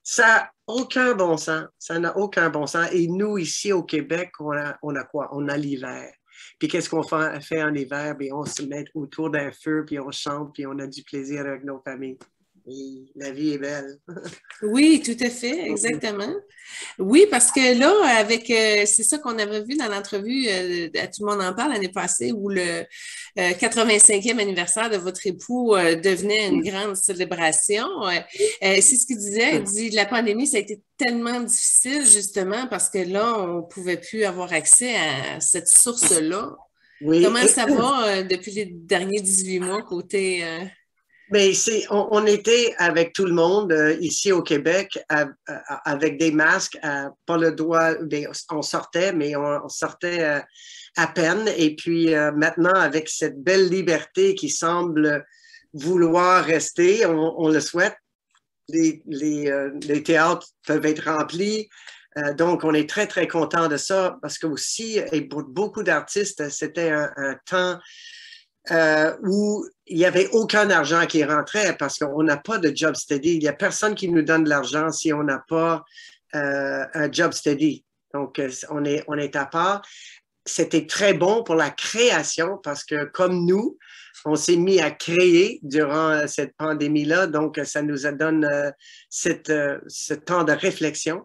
ça n'a aucun bon sens. Ça n'a aucun bon sens. Et nous, ici au Québec, on a quoi? On a l'hiver. Puis qu'est-ce qu'on fait en hiver? Bien, on se met autour d'un feu, puis on chante, puis on a du plaisir avec nos familles. Et la vie est belle. Oui, tout à fait, exactement. Oui, parce que là, c'est ça qu'on avait vu dans l'entrevue, à Tout le monde en parle l'année passée, où le 85e anniversaire de votre époux devenait une grande célébration. C'est ce qu'il disait. Il dit, la pandémie, ça a été tellement difficile, justement, parce que là, on ne pouvait plus avoir accès à cette source-là. Oui. Comment ça va depuis les derniers 18 mois côté... Mais on était avec tout le monde ici au Québec avec des masques, pas le droit, on sortait, mais on sortait à peine. Et puis maintenant, avec cette belle liberté qui semble vouloir rester, on le souhaite, les théâtres peuvent être remplis. Donc, on est très, très content de ça parce que aussi, et pour beaucoup d'artistes, c'était un temps où il n'y avait aucun argent qui rentrait parce qu'on n'a pas de job steady. Il n'y a personne qui nous donne de l'argent si on n'a pas un job steady. Donc, on est à part. C'était très bon pour la création parce que comme nous, on s'est mis à créer durant cette pandémie-là. Donc, ça nous a donné ce temps de réflexion.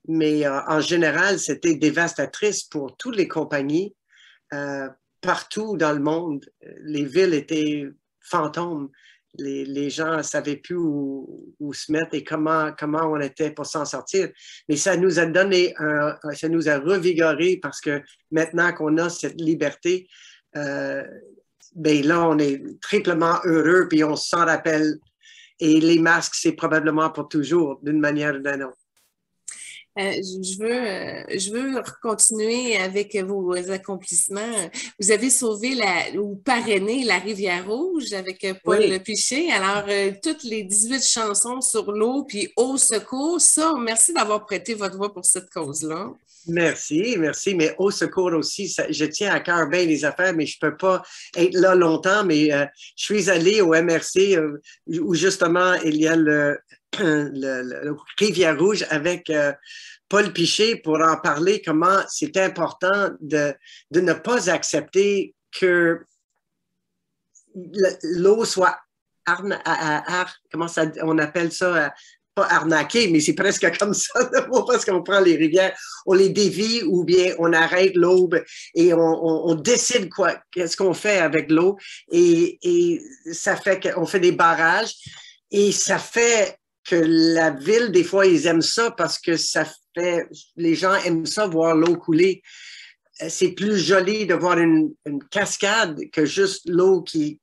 Mais en général, c'était dévastatrice pour toutes les compagnies. Partout dans le monde, les villes étaient fantômes. Les gens ne savaient plus où se mettre et comment on était pour s'en sortir. Mais ça nous a donné, ça nous a revigoré parce que maintenant qu'on a cette liberté, ben là, on est triplement heureux, puis on s'en rappelle. Et les masques, c'est probablement pour toujours, d'une manière ou d'une autre. Je veux continuer avec vos accomplissements. Vous avez sauvé ou parrainé la Rivière Rouge avec Paul Oui. Piché. Alors, toutes les 18 chansons sur l'eau, puis au secours, ça, merci d'avoir prêté votre voix pour cette cause-là. Merci, merci. Mais au secours aussi, je tiens à cœur bien les affaires, mais je ne peux pas être là longtemps. Mais je suis allé au MRC où justement il y a le Rivière-Rouge avec Paul Piché pour en parler, comment c'est important de ne pas accepter que l'eau soit comment ça, on appelle ça, pas arnaqué, mais c'est presque comme ça, parce qu'on prend les rivières, on les dévie ou bien on arrête l'eau et on décide qu'est-ce qu'on fait avec l'eau et ça fait qu'on fait des barrages et ça fait que la ville, des fois, ils aiment ça parce que les gens aiment ça, voir l'eau couler. C'est plus joli de voir une cascade que juste l'eau qui...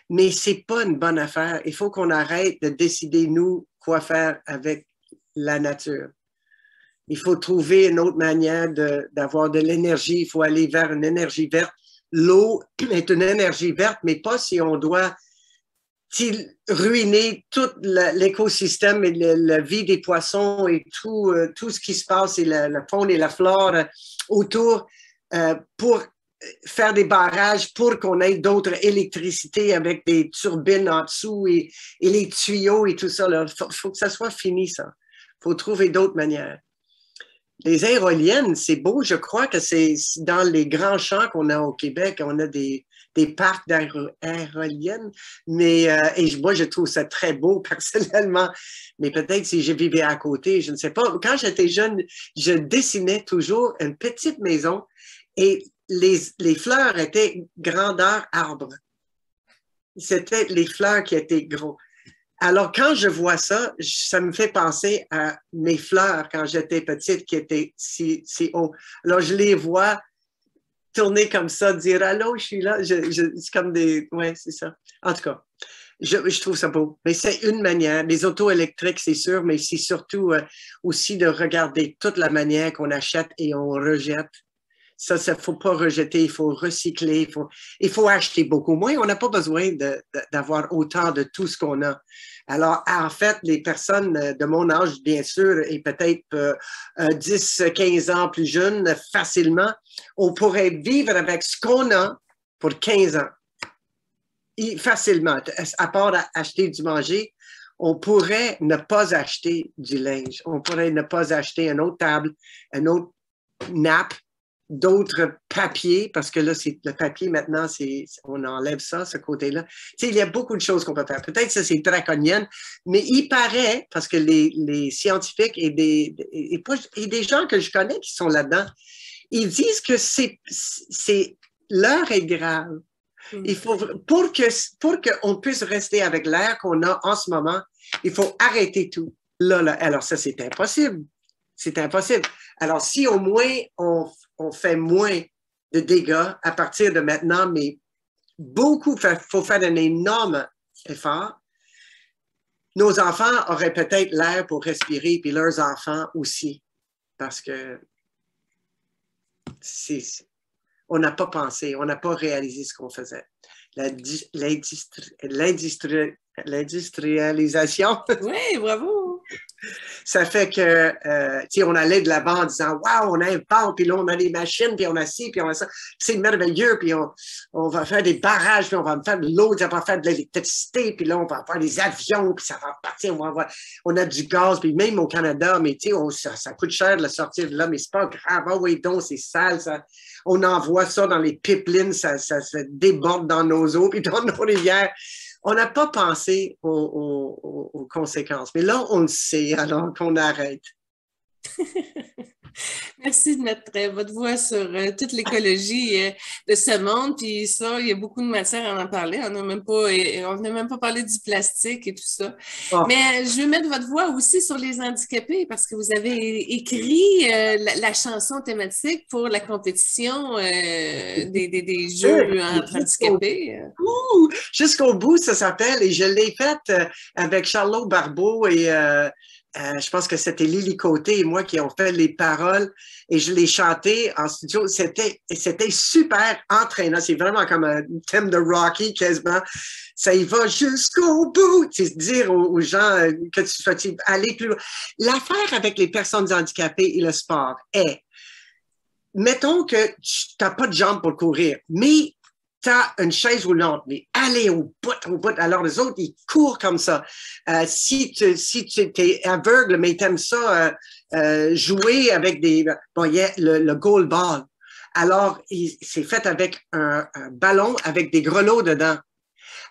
Mais c'est pas une bonne affaire. Il faut qu'on arrête de décider, nous, quoi faire avec la nature. Il faut trouver une autre manière d'avoir de l'énergie. Il faut aller vers une énergie verte. L'eau est une énergie verte, mais pas si on doit ruiner tout l'écosystème et la vie des poissons et tout ce qui se passe et la faune et la flore autour pour faire des barrages pour qu'on ait d'autres électricités avec des turbines en dessous et les tuyaux et tout ça. Il faut que ça soit fini, ça. Il faut trouver d'autres manières. Les aéroliennes, c'est beau. Je crois que c'est dans les grands champs qu'on a au Québec, on a des parcs d'aéroliennes. Mais moi, je trouve ça très beau personnellement. Mais peut-être si je vivais à côté, je ne sais pas. Quand j'étais jeune, je dessinais toujours une petite maison et les fleurs étaient grandeur arbre. C'était les fleurs qui étaient gros. Alors, quand je vois ça, ça me fait penser à mes fleurs quand j'étais petite qui étaient si haut. Alors, je les vois tourner comme ça, dire « Allô, je suis là ». C'est comme des... Oui, c'est ça. En tout cas, je trouve ça beau. Mais c'est une manière. Les autos électriques, c'est sûr, mais c'est surtout aussi de regarder toute la manière qu'on achète et on rejette. Ça, il ne faut pas rejeter, il faut recycler, il faut acheter beaucoup moins. On n'a pas besoin d'avoir autant de tout ce qu'on a. Alors, en fait, les personnes de mon âge, bien sûr, et peut-être 10, 15 ans plus jeunes, facilement, on pourrait vivre avec ce qu'on a pour 15 ans. Et facilement, à part acheter du manger, on pourrait ne pas acheter du linge. On pourrait ne pas acheter une autre table, une autre nappe, d'autres papiers, parce que là, le papier, maintenant, on enlève ça, ce côté-là. Tu sais, il y a beaucoup de choses qu'on peut faire. Peut-être que ça, c'est draconienne, mais il paraît, parce que les scientifiques et des gens que je connais qui sont là-dedans, ils disent que l'heure est grave. Il faut, pour qu'on puisse rester avec l'air qu'on a en ce moment, il faut arrêter tout. Là. Alors ça, c'est impossible. C'est impossible. Alors, si au moins on fait moins de dégâts à partir de maintenant, mais il faut faire un énorme effort. Nos enfants auraient peut-être l'air pour respirer, puis leurs enfants aussi, parce que on n'a pas pensé, on n'a pas réalisé ce qu'on faisait. L'industrialisation. Oui, bravo! Ça fait que, on allait de l'avant en disant, waouh, on invente, puis là, on a des machines, puis on a ci, puis on a ça. C'est merveilleux, puis on va faire des barrages, puis on va faire de l'eau, on va faire de l'électricité, puis là, on va faire des avions, puis ça va partir, on a du gaz, puis même au Canada, mais ça coûte cher de le sortir de là, mais c'est pas grave. Ah oui, donc, c'est sale, ça. On envoie ça dans les pipelines, ça se déborde dans nos eaux, puis dans nos rivières. On n'a pas pensé aux conséquences. Mais là, on le sait, alors qu'on arrête. Merci de mettre votre voix sur toute l'écologie de ce monde. Puis ça, il y a beaucoup de matière à en parler. On n'a même pas parlé du plastique et tout ça. Oh. Mais je veux mettre votre voix aussi sur les handicapés parce que vous avez écrit la chanson thématique pour la compétition des jeux entre handicapés. Jusqu'au bout, ça s'appelle. Et je l'ai faite avec Charlot Barbeau et je pense que c'était Lily Côté et moi qui ont fait les paroles et je l'ai chanté en studio. C'était super entraînant. C'est vraiment comme un thème de Rocky quasiment. Ça y va jusqu'au bout. C'est dire aux gens que tu vas aller plus loin. L'affaire avec les personnes handicapées et le sport est, mettons que tu n'as pas de jambes pour courir, mais tu as une chaise roulante, mais allez au bout. Alors, les autres, ils courent comme ça. Si tu es aveugle, mais tu aimes ça, jouer avec bon, il y a le goalball. Alors, c'est fait avec un ballon avec des grelots dedans.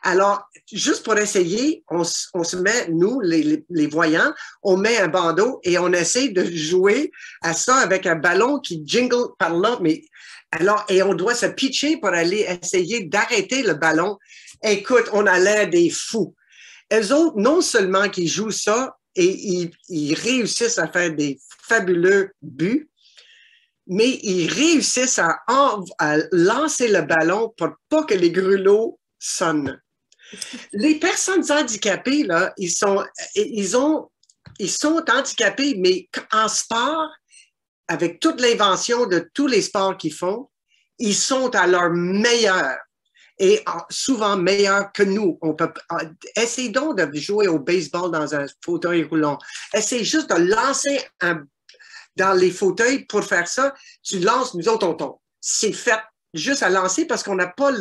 Alors, juste pour essayer, on se met, nous, les voyants, on met un bandeau et on essaie de jouer à ça avec un ballon qui jingle par là, mais alors, et on doit se pitcher pour aller essayer d'arrêter le ballon. Écoute, on a l'air des fous. Eux autres, non seulement qu'ils jouent ça et ils réussissent à faire des fabuleux buts, mais ils réussissent à lancer le ballon pour pas que les grelots sonnent. Les personnes handicapées, là, ils sont handicapés, mais en sport, avec toute l'invention de tous les sports qu'ils font, ils sont à leur meilleur et souvent meilleurs que nous. Essaye donc de jouer au baseball dans un fauteuil roulant. Essaye juste de lancer dans les fauteuils pour faire ça. Tu lances, nous autres, on tombe. C'est fait juste à lancer parce qu'on n'a pas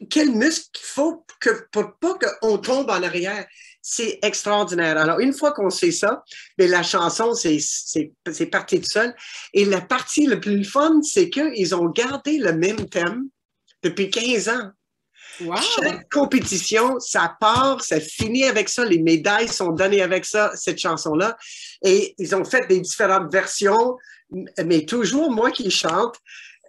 quel muscle il faut pour pas qu'on tombe en arrière. C'est extraordinaire. Alors, une fois qu'on sait ça, mais la chanson, c'est parti tout seul. Et la partie le plus fun, c'est qu'ils ont gardé le même thème depuis 15 ans. Wow. Chaque compétition, ça part, ça finit avec ça. Les médailles sont données avec ça, cette chanson-là. Et ils ont fait des différentes versions, mais toujours moi qui chante.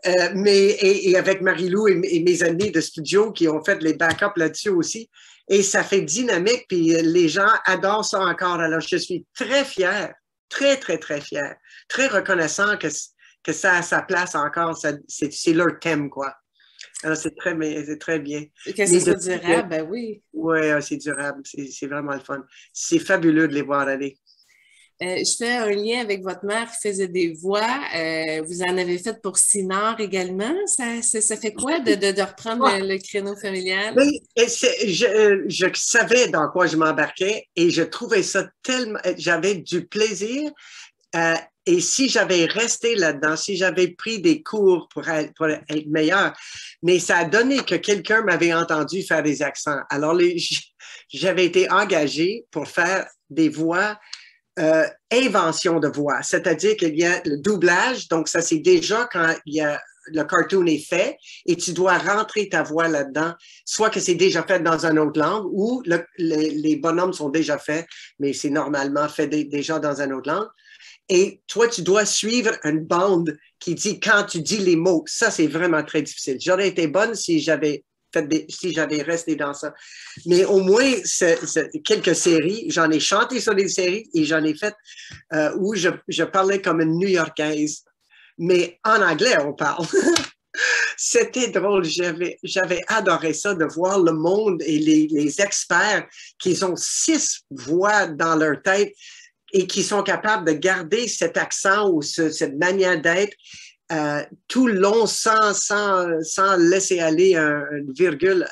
Et avec Marie-Lou et mes amis de studio qui ont fait les backups là-dessus aussi. Et ça fait dynamique, puis les gens adorent ça encore. Alors, je suis très fière, très, très, très fière, très reconnaissant que ça a sa place encore. C'est leur thème, quoi. Alors, c'est très bien. Que ce soit durable, ben oui. Oui, c'est durable. C'est vraiment le fun. C'est fabuleux de les voir aller. Je fais un lien avec votre mère qui faisait des voix. Vous en avez fait pour Sinard également. Ça fait quoi de reprendre le créneau familial? Oui, je savais dans quoi je m'embarquais et je trouvais ça tellement... J'avais du plaisir. Et si j'avais resté là-dedans, si j'avais pris des cours pour être meilleur, mais ça a donné que quelqu'un m'avait entendu faire des accents. Alors, j'avais été engagée pour faire des voix invention de voix, c'est-à-dire qu'il y a le doublage, donc ça c'est déjà quand le cartoon est fait et tu dois rentrer ta voix là-dedans, soit que c'est déjà fait dans une autre langue ou les bonhommes sont déjà faits, mais c'est normalement fait déjà dans une autre langue. Et toi, tu dois suivre une bande qui dit quand tu dis les mots. Ça, c'est vraiment très difficile. J'aurais été bonne si j'avais resté dans ça. Mais au moins, quelques séries, j'en ai chanté sur des séries et j'en ai fait où je parlais comme une New-Yorkaise. Mais en anglais, on parle. C'était drôle. J'avais adoré ça, de voir le monde et les experts qui ont 6 voix dans leur tête et qui sont capables de garder cet accent ou cette manière d'être tout le long sans laisser aller une virgule.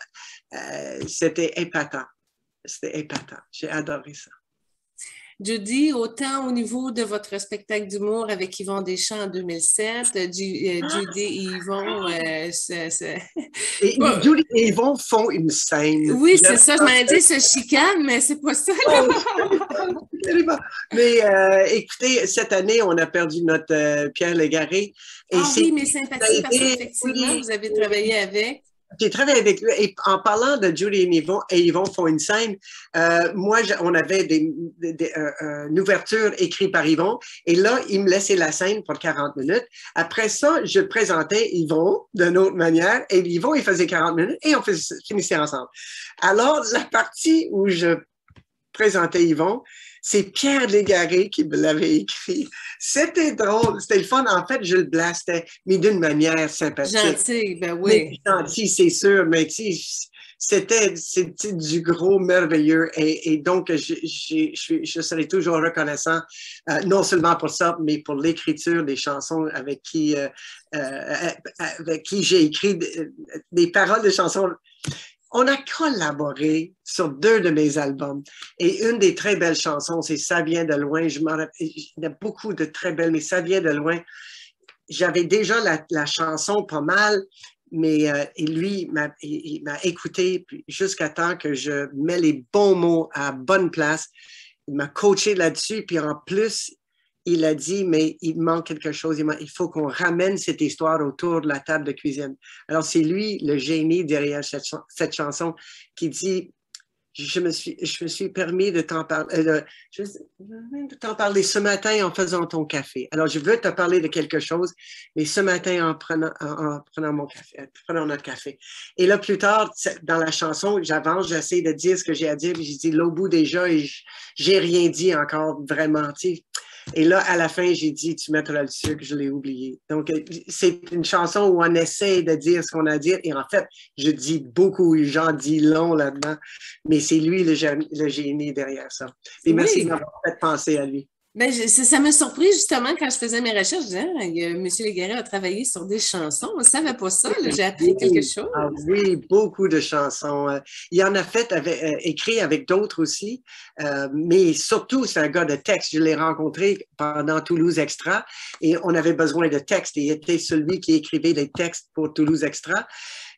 C'était épatant. C'était épatant. J'ai adoré ça. Judy, autant au niveau de votre spectacle d'humour avec Yvon Deschamps en 2007, Judy et Yvon... Judy et Yvon font une scène. Oui, c'est ça. Je m'en ai dit, se chicane, mais c'est pas ça. Mais écoutez, cette année, on a perdu notre Pierre Légaré. Oui, mais sympathique parce qu'effectivement, vous avez travaillé avec. J'ai travaillé avec lui. Et en parlant de Judy et Yvon font une scène, moi, on avait une ouverture écrite par Yvon. Et là, il me laissait la scène pour 40 minutes. Après ça, je présentais Yvon d'une autre manière. Et Yvon, il faisait 40 minutes et on finissait ensemble. Alors, la partie où je présentais Yvon, c'est Pierre Légaré qui me l'avait écrit. C'était drôle, c'était le fun. En fait, je le blastais, mais d'une manière sympathique. Gentil, ben Mais oui. gentil, c'est sûr, mais c'était du gros merveilleux. Et donc, je serai toujours reconnaissant, non seulement pour ça, mais pour l'écriture des chansons avec qui j'ai écrit des paroles de chansons. On a collaboré sur 2 de mes albums. Et une des très belles chansons, c'est Ça vient de loin. Il y a beaucoup de très belles, mais Ça vient de loin. J'avais déjà la chanson pas mal, mais lui, il m'a écouté jusqu'à temps que je mets les bons mots à bonne place. Il m'a coaché là-dessus. Puis en plus, il a dit, mais il manque quelque chose. Il faut qu'on ramène cette histoire autour de la table de cuisine. Alors, c'est lui, le génie derrière cette chanson, qui dit, je me suis permis de t'en parler, ce matin en faisant ton café. Alors, je veux te parler de quelque chose, mais ce matin en prenant mon café, en prenant notre café. Et là, plus tard, dans la chanson, j'avance, j'essaie de dire ce que j'ai à dire, puis j'ai dit l'au bout déjà et j'ai rien dit encore vraiment, tu sais. Et là, à la fin, j'ai dit, tu mettras le sucre, je l'ai oublié. Donc, c'est une chanson où on essaie de dire ce qu'on a à dire. Et en fait, je dis beaucoup, j'en dis long là-dedans. Mais c'est lui le génie derrière ça. Et merci de Oui. m'avoir fait penser à lui. Ben, ça m'a surpris justement quand je faisais mes recherches. Je disais, ah, M. Légaré a travaillé sur des chansons. On ne savait pas ça. J'ai appris quelque Oui, chose. oui, beaucoup de chansons. Il en a fait écrit avec d'autres aussi, mais surtout, c'est un gars de texte. Je l'ai rencontré pendant Toulouse Extra et on avait besoin de textes. Il était celui qui écrivait les textes pour Toulouse Extra.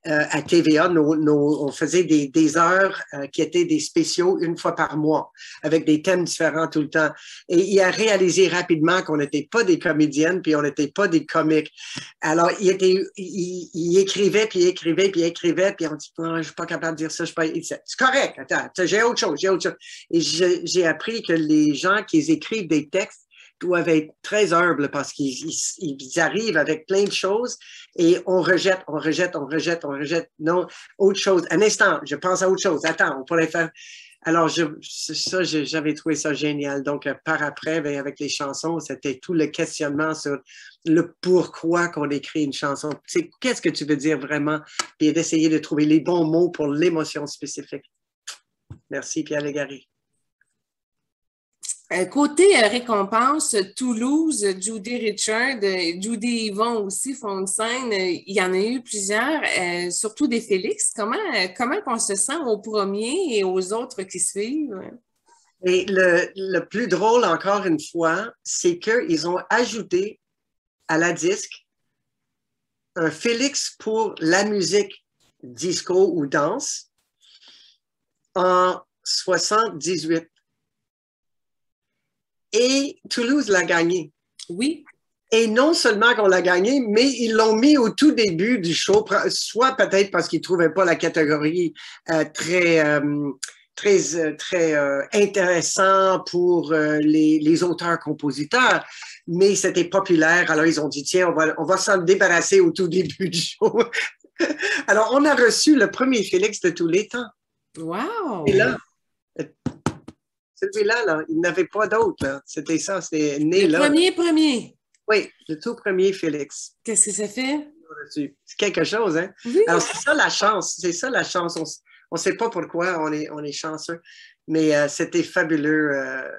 À TVA, on faisait des heures qui étaient des spéciaux une fois par mois, avec des thèmes différents tout le temps. Et il a réalisé rapidement qu'on n'était pas des comédiennes, puis on n'était pas des comiques. Alors, il écrivait, puis il écrivait, puis il écrivait, puis on dit, non, je ne suis pas capable de dire ça, c'est correct, attends, j'ai autre chose. Et j'ai appris que les gens qui écrivent des textes doivent être très humbles parce qu'ils arrivent avec plein de choses et on rejette. Non, autre chose. Un instant, je pense à autre chose. Attends, on pourrait faire. Alors, j'avais trouvé ça génial. Donc, par après, bien, avec les chansons, c'était tout le questionnement sur le pourquoi qu'on écrit une chanson. Qu'est-ce que tu veux dire vraiment? Puis d'essayer de trouver les bons mots pour l'émotion spécifique. Merci, Pierre Légaré. Côté récompense, Toulouse, Judy Richard, Judy et Yvon aussi font une scène. Il y en a eu plusieurs, surtout des Félix. Comment on se sent au premier et aux autres qui suivent? Et le plus drôle, encore une fois, c'est qu'ils ont ajouté à la disque un Félix pour la musique disco ou danse en 78. Et Toulouse l'a gagné. Oui. Et non seulement qu'on l'a gagné, mais ils l'ont mis au tout début du show, soit peut-être parce qu'ils ne trouvaient pas la catégorie très intéressant pour les auteurs-compositeurs, mais c'était populaire. Alors, ils ont dit, tiens, on va s'en débarrasser au tout début du show. Alors, on a reçu le premier Félix de tous les temps. Wow! Et là, celui-là, là, il n'avait pas d'autre. C'était ça, c'était né là. Le premier. Oui, le tout premier Félix. Qu'est-ce que ça fait? C'est quelque chose, hein? Oui. Alors, c'est ça la chance. C'est ça la chance. On ne sait pas pourquoi on est chanceux. Mais c'était fabuleux.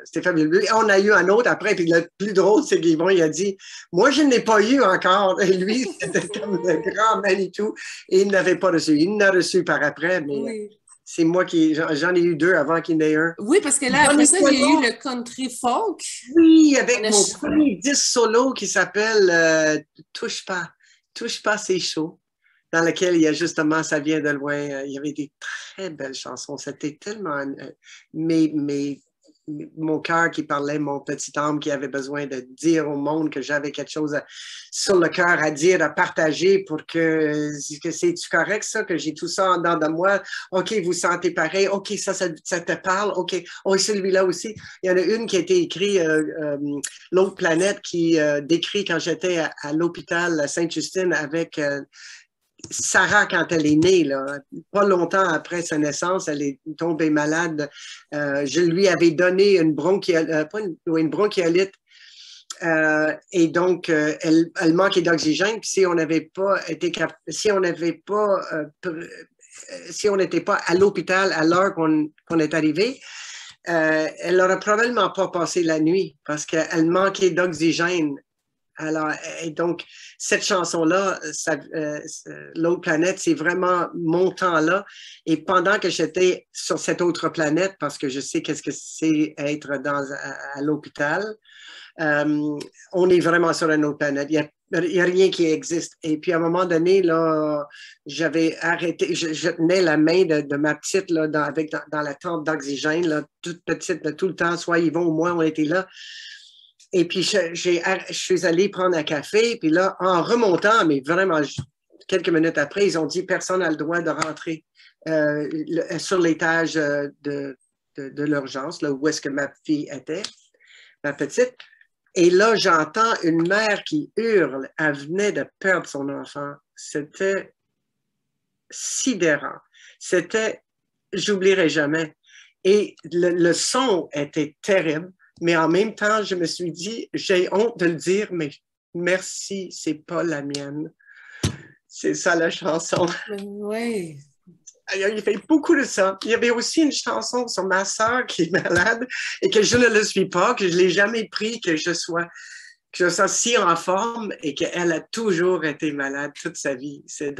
C'était fabuleux. Et on a eu un autre après. Puis le plus drôle, c'est qu'Yvon, il a dit, moi, je ne l'ai pas eu encore. Et lui, c'était comme le grand Manitou. Et il n'avait pas reçu. Il l'a reçu par après, mais oui. C'est moi j'en ai eu 2 avant qu'il n'ait un. Oui, parce que là, après ça, j'ai eu le country folk. Oui, avec mon premier disque solo qui s'appelle Touche pas, c'est chaud, dans lequel il y a justement Ça vient de loin. Il y avait des très belles chansons. C'était tellement mes mon cœur qui parlait, mon petit âme qui avait besoin de dire au monde que j'avais quelque chose sur le cœur à dire, à partager pour que c'est-tu correct ça, que j'ai tout ça en dedans de moi? OK, vous sentez pareil. OK, ça te parle. OK, oh, celui-là aussi. Il y en a une qui a été écrite, L'autre planète, qui décrit quand j'étais à l'hôpital Sainte-Justine avec Sarah, quand elle est née, là, pas longtemps après sa naissance, elle est tombée malade. Je lui avais donné une bronchiolite. Et donc, elle manquait d'oxygène. Puis si on n'avait pas été si on n'était pas à l'hôpital à l'heure qu'on est arrivé, elle n'aurait probablement pas passé la nuit parce qu'elle manquait d'oxygène. Alors, et donc, cette chanson-là, L'autre planète, c'est vraiment mon temps-là. Et pendant que j'étais sur cette autre planète, parce que je sais qu'est-ce que c'est être à l'hôpital, on est vraiment sur une autre planète. Il n'y a rien qui existe. Et puis, à un moment donné, là, j'avais arrêté, je tenais la main de ma petite là, dans la tente d'oxygène, là, toute petite, là, tout le temps, soit Yvon ou moi, on était là. Et puis, je suis allée prendre un café. Puis là, en remontant, mais vraiment, quelques minutes après, ils ont dit personne n'a le droit de rentrer sur l'étage de l'urgence, là où est-ce que ma fille était, ma petite. Et là, j'entends une mère qui hurle. Elle venait de perdre son enfant. C'était sidérant. C'était, j'oublierai jamais. Et le son était terrible. Mais en même temps, je me suis dit, j'ai honte de le dire, mais merci, c'est pas la mienne. C'est ça la chanson. Oui. Il fait beaucoup de ça. Il y avait aussi une chanson sur ma sœur qui est malade et que je ne le suis pas, que je ne l'ai jamais pris, que je sois si en forme et qu'elle a toujours été malade toute sa vie. C'est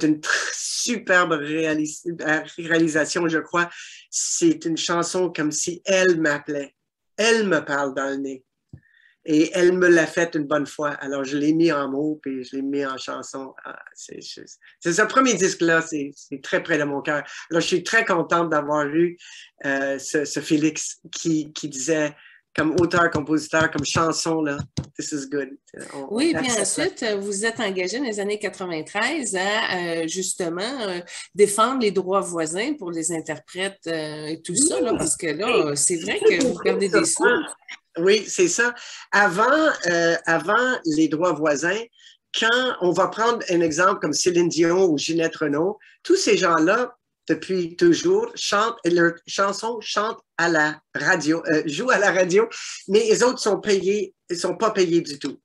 une superbe réalisation, je crois. C'est une chanson comme si elle m'appelait. Elle me parle dans le nez. Et elle me l'a fait une bonne fois. Alors, je l'ai mis en mots, puis je l'ai mis en chanson. C'est ce premier disque-là, c'est très près de mon cœur. Alors, je suis très contente d'avoir eu ce Félix qui disait, comme auteur, compositeur, comme chanson, là, this is good. Oui, puis ensuite, vous êtes engagé dans les années 93 à justement défendre les droits voisins pour les interprètes et tout ça, là, parce que là, c'est vrai que vous perdez des sous. Oui, c'est ça. Avant les droits voisins, quand on va prendre un exemple comme Céline Dion ou Ginette Renault, tous ces gens-là, depuis toujours, leurs chansons chantent à la radio, jouent à la radio, mais les autres sont payés, ils ne sont pas payés du tout.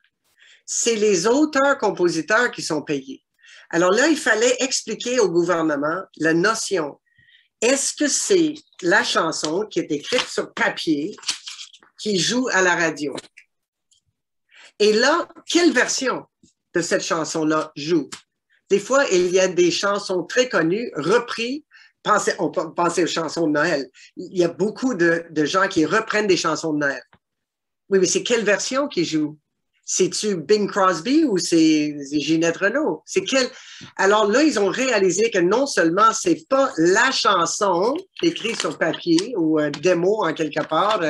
C'est les auteurs-compositeurs qui sont payés. Alors là, il fallait expliquer au gouvernement la notion. Est-ce que c'est la chanson qui est écrite sur papier qui joue à la radio? Et là, quelle version de cette chanson-là joue? Des fois, il y a des chansons très connues, reprises. On peut penser aux chansons de Noël. Il y a beaucoup de gens qui reprennent des chansons de Noël. Oui, mais c'est quelle version qui joue? C'est-tu Bing Crosby ou c'est Ginette Renault? Alors là, ils ont réalisé que non seulement c'est pas la chanson écrite sur papier ou un démo en quelque part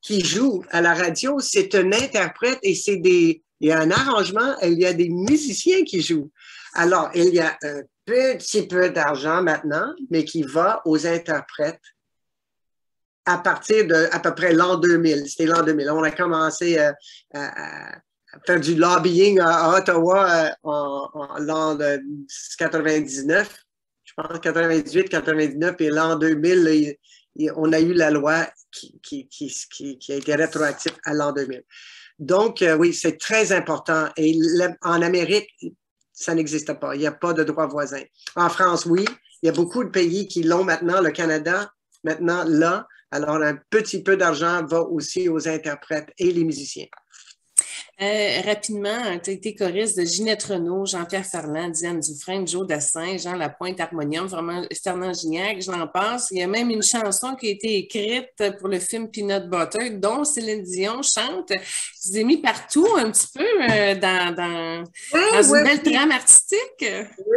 qui joue à la radio, c'est un interprète et il y a un arrangement, et il y a des musiciens qui jouent. Alors, il y a un petit peu d'argent maintenant, mais qui va aux interprètes à partir de à peu près l'an 2000. C'était l'an 2000. On a commencé à faire du lobbying à Ottawa en l'an 99, je pense 98, 99, et l'an 2000, on a eu la loi qui a été rétroactive à l'an 2000. Donc, oui, c'est très important. Et en Amérique, ça n'existe pas. Il n'y a pas de droit voisin. En France, oui, il y a beaucoup de pays qui l'ont maintenant. Le Canada, maintenant, là. Alors, un petit peu d'argent va aussi aux interprètes et les musiciens. Rapidement, tu as été choriste de Ginette Renault, Jean-Pierre Ferland, Diane Dufresne, Joe Dassin, Jean Lapointe, Harmonium, vraiment Fernand Gignac, je l'en passe. Il y a même une chanson qui a été écrite pour le film Peanut Butter, dont Céline Dion chante. Je vous ai mis partout un petit peu Oui, dans une oui, belle oui. trame artistique.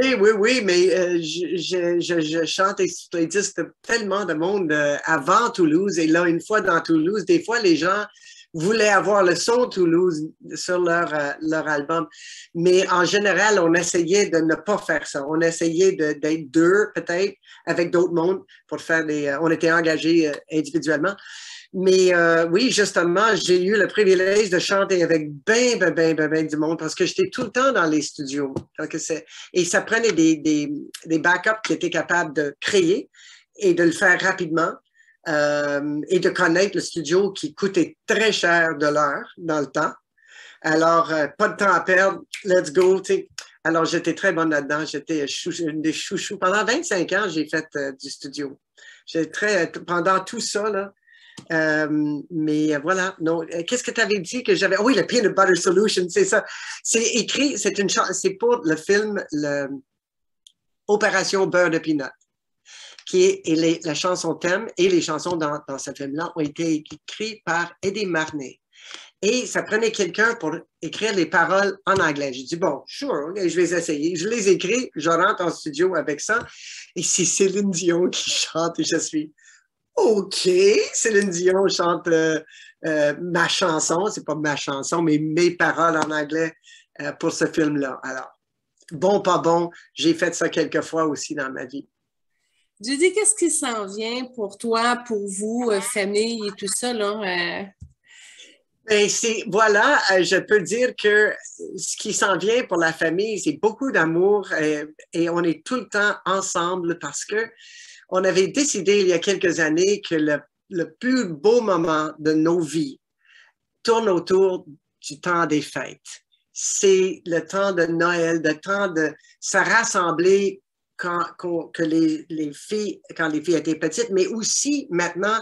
Oui, oui, oui, mais je chante existe tellement de monde avant Toulouse. Et là, une fois dans Toulouse, des fois, les gens voulaient avoir le son Toulouse sur leur album. Mais en général, on essayait de ne pas faire ça. On essayait d'être deux, peut-être, avec d'autres mondes pour faire des... on était engagés individuellement. Mais oui, justement, j'ai eu le privilège de chanter avec ben du monde parce que j'étais tout le temps dans les studios. Donc, et ça prenait des backups qui étaient capables de créer et de le faire rapidement et de connaître le studio qui coûtait très cher de l'heure dans le temps. Alors, pas de temps à perdre, let's go. T'sais. Alors, j'étais très bonne là-dedans. J'étais une des chouchous. Pendant 25 ans, j'ai fait du studio. Pendant tout ça, là, mais voilà, non. Qu'est-ce que tu avais dit que j'avais? Oh oui, le Peanut Butter Solution, c'est ça. C'est écrit, c'est pour le film Opération Beurre de Peanut, la chanson thème et les chansons dans ce film-là ont été écrites par Eddie Marnay. Et ça prenait quelqu'un pour écrire les paroles en anglais. J'ai dit, bon, sure, okay, je vais essayer. Je les écris, je rentre en studio avec ça. Et c'est Céline Dion qui chante et je suis... OK, Céline Dion chante ma chanson, c'est pas ma chanson, mais mes paroles en anglais pour ce film-là. Alors, bon, pas bon, j'ai fait ça quelques fois aussi dans ma vie. Judy, qu'est-ce qui s'en vient pour toi, pour vous, famille et tout ça, là? Ben, voilà, je peux dire que ce qui s'en vient pour la famille, c'est beaucoup d'amour et on est tout le temps ensemble parce que on avait décidé il y a quelques années que le plus beau moment de nos vies tourne autour du temps des fêtes. C'est le temps de Noël, le temps de se rassembler quand les filles étaient petites, mais aussi maintenant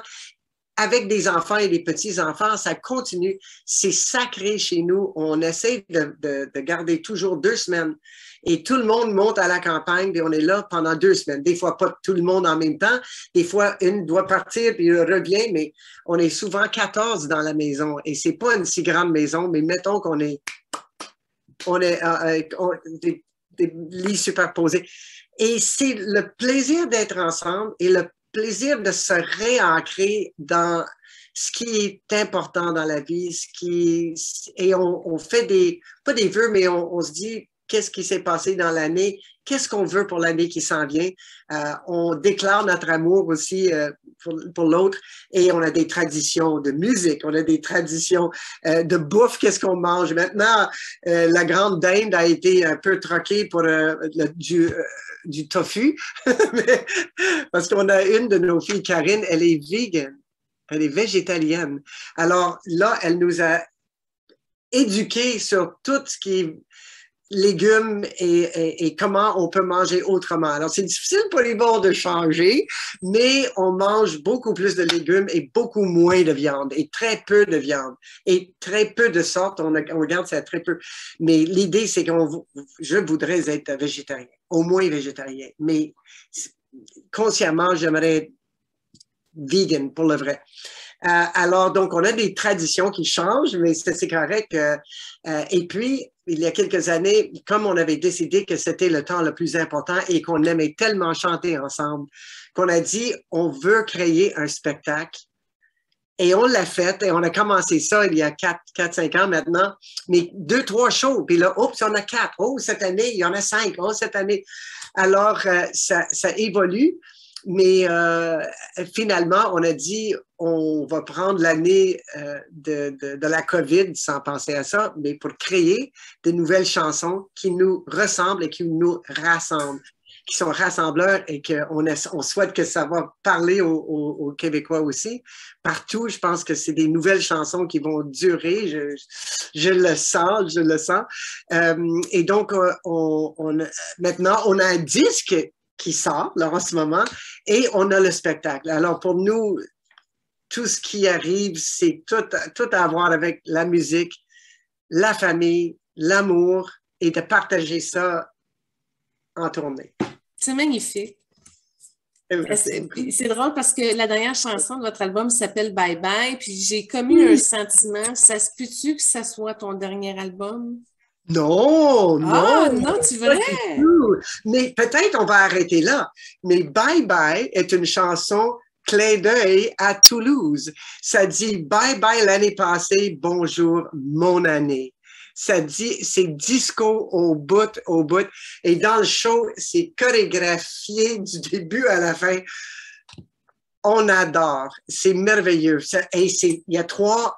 avec des enfants et des petits-enfants, ça continue. C'est sacré chez nous. On essaie de garder toujours 2 semaines. Et tout le monde monte à la campagne, et on est là pendant 2 semaines. Des fois, pas tout le monde en même temps. Des fois, une doit partir, puis revient, mais on est souvent 14 dans la maison. Et c'est pas une si grande maison, mais mettons qu'on est des lits superposés. Et c'est le plaisir d'être ensemble et le plaisir de se réancrer dans ce qui est important dans la vie, et on fait pas des vœux, mais on se dit qu'est-ce qui s'est passé dans l'année, qu'est-ce qu'on veut pour l'année qui s'en vient. On déclare notre amour aussi pour l'autre et on a des traditions de musique, on a des traditions de bouffe, qu'est-ce qu'on mange. Maintenant, la grande dinde a été un peu troquée pour du tofu, parce qu'on a une de nos filles, Karine, elle est vegan, elle est végétalienne. Alors là, elle nous a éduqués sur tout ce qui est légumes et comment on peut manger autrement. Alors, c'est difficile pour les bords de changer, mais on mange beaucoup plus de légumes et beaucoup moins de viande et très peu de viande et très peu de sortes. On regarde ça très peu. Mais l'idée, c'est je voudrais être végétarien, au moins végétarien, mais consciemment, j'aimerais être vegan pour le vrai. Alors, donc, on a des traditions qui changent, mais c'est correct. Et puis, il y a quelques années, comme on avait décidé que c'était le temps le plus important et qu'on aimait tellement chanter ensemble, qu'on a dit, on veut créer un spectacle. Et on l'a fait, et on a commencé ça il y a 4-5 ans maintenant, mais 2-3 shows. Puis là, oups, on a 4. Oh, cette année, il y en a 5. Oh, cette année. Alors, ça évolue. Mais finalement, on a dit, on va prendre l'année de la COVID sans penser à ça, mais pour créer de nouvelles chansons qui nous ressemblent et qui nous rassemblent, qui sont rassembleurs et qu'on souhaite que ça va parler aux Québécois aussi. Partout, je pense que c'est des nouvelles chansons qui vont durer. Je le sens, je le sens. Et donc, maintenant, on a un disque qui sort là, en ce moment, et on a le spectacle. Alors, pour nous, tout ce qui arrive, c'est tout à voir avec la musique, la famille, l'amour et de partager ça en tournée. C'est magnifique. C'est drôle parce que la dernière chanson de votre album s'appelle Bye Bye, puis j'ai comme eu un sentiment, ça se peut-tu que ça soit ton dernier album? Non, Ah, non, non, tu vrai? Mais peut-être on va arrêter là. Mais Bye Bye est une chanson clin d'œil à Toulouse. Ça dit Bye Bye l'année passée, bonjour mon année. Ça dit, c'est disco au bout, au bout. Et dans le show, c'est chorégraphié du début à la fin. On adore. C'est merveilleux. Et il y a 3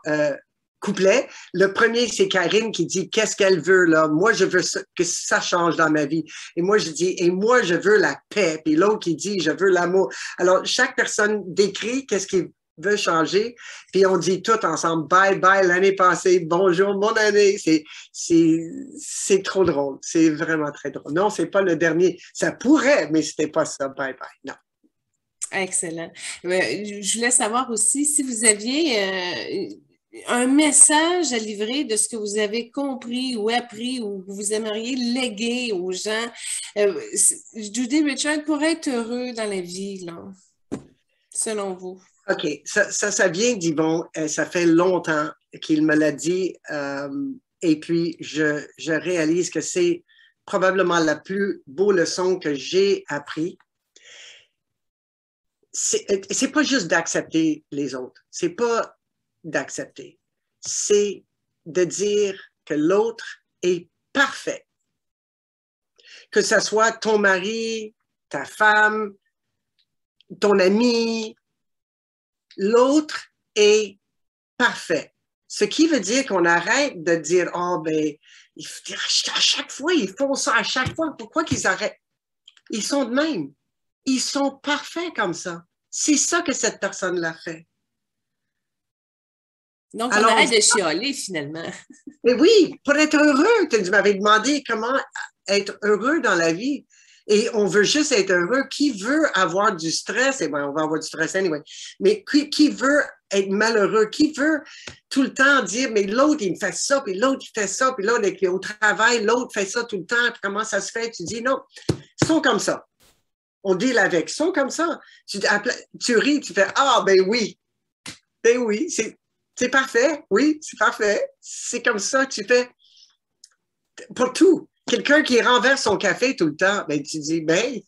couplets. Le premier, c'est Karine qui dit qu'est-ce qu'elle veut là. Moi, je veux que ça change dans ma vie. Et moi, je dis, et moi, je veux la paix. Puis l'autre qui dit, je veux l'amour. Alors, chaque personne décrit qu'est-ce qu'il veut changer. Puis on dit tout ensemble, bye bye l'année passée, bonjour mon année. C'est trop drôle. C'est vraiment très drôle. Non, c'est pas le dernier. Ça pourrait, mais c'était pas ça. Bye bye. Non. Excellent. Je voulais savoir aussi si vous aviez un message à livrer de ce que vous avez compris ou appris ou que vous aimeriez léguer aux gens. Judy Richard pourrait être heureux dans la vie, là, selon vous. OK. Ça vient d'Yvon. Ça fait longtemps qu'il me l'a dit. Et puis, je réalise que c'est probablement la plus beau leçon que j'ai appris. C'est pas juste d'accepter les autres. C'est pas d'accepter. C'est de dire que l'autre est parfait. Que ce soit ton mari, ta femme, ton ami, l'autre est parfait. Ce qui veut dire qu'on arrête de dire, oh, ben, à chaque fois, ils font ça, à chaque fois. Pourquoi qu'ils arrêtent? Ils sont de même. Ils sont parfaits comme ça. C'est ça que cette personne-là fait. Donc, on arrête de chialer, finalement. Mais oui, pour être heureux. Tu m'avais demandé comment être heureux dans la vie. Et on veut juste être heureux. Qui veut avoir du stress? Eh bien, on va avoir du stress anyway. Mais qui veut être malheureux? Qui veut tout le temps dire, mais l'autre, il me fait ça, puis l'autre, il fait ça, puis l'autre, au travail, l'autre fait ça tout le temps. Puis comment ça se fait? Tu dis, non, ils sont comme ça. On deal avec. Ils sont comme ça. Tu ris, tu fais, ah, ben oui. Ben oui, c'est parfait. Oui, c'est parfait. C'est comme ça que tu fais pour tout. Quelqu'un qui renverse son café tout le temps, ben, tu dis, ben,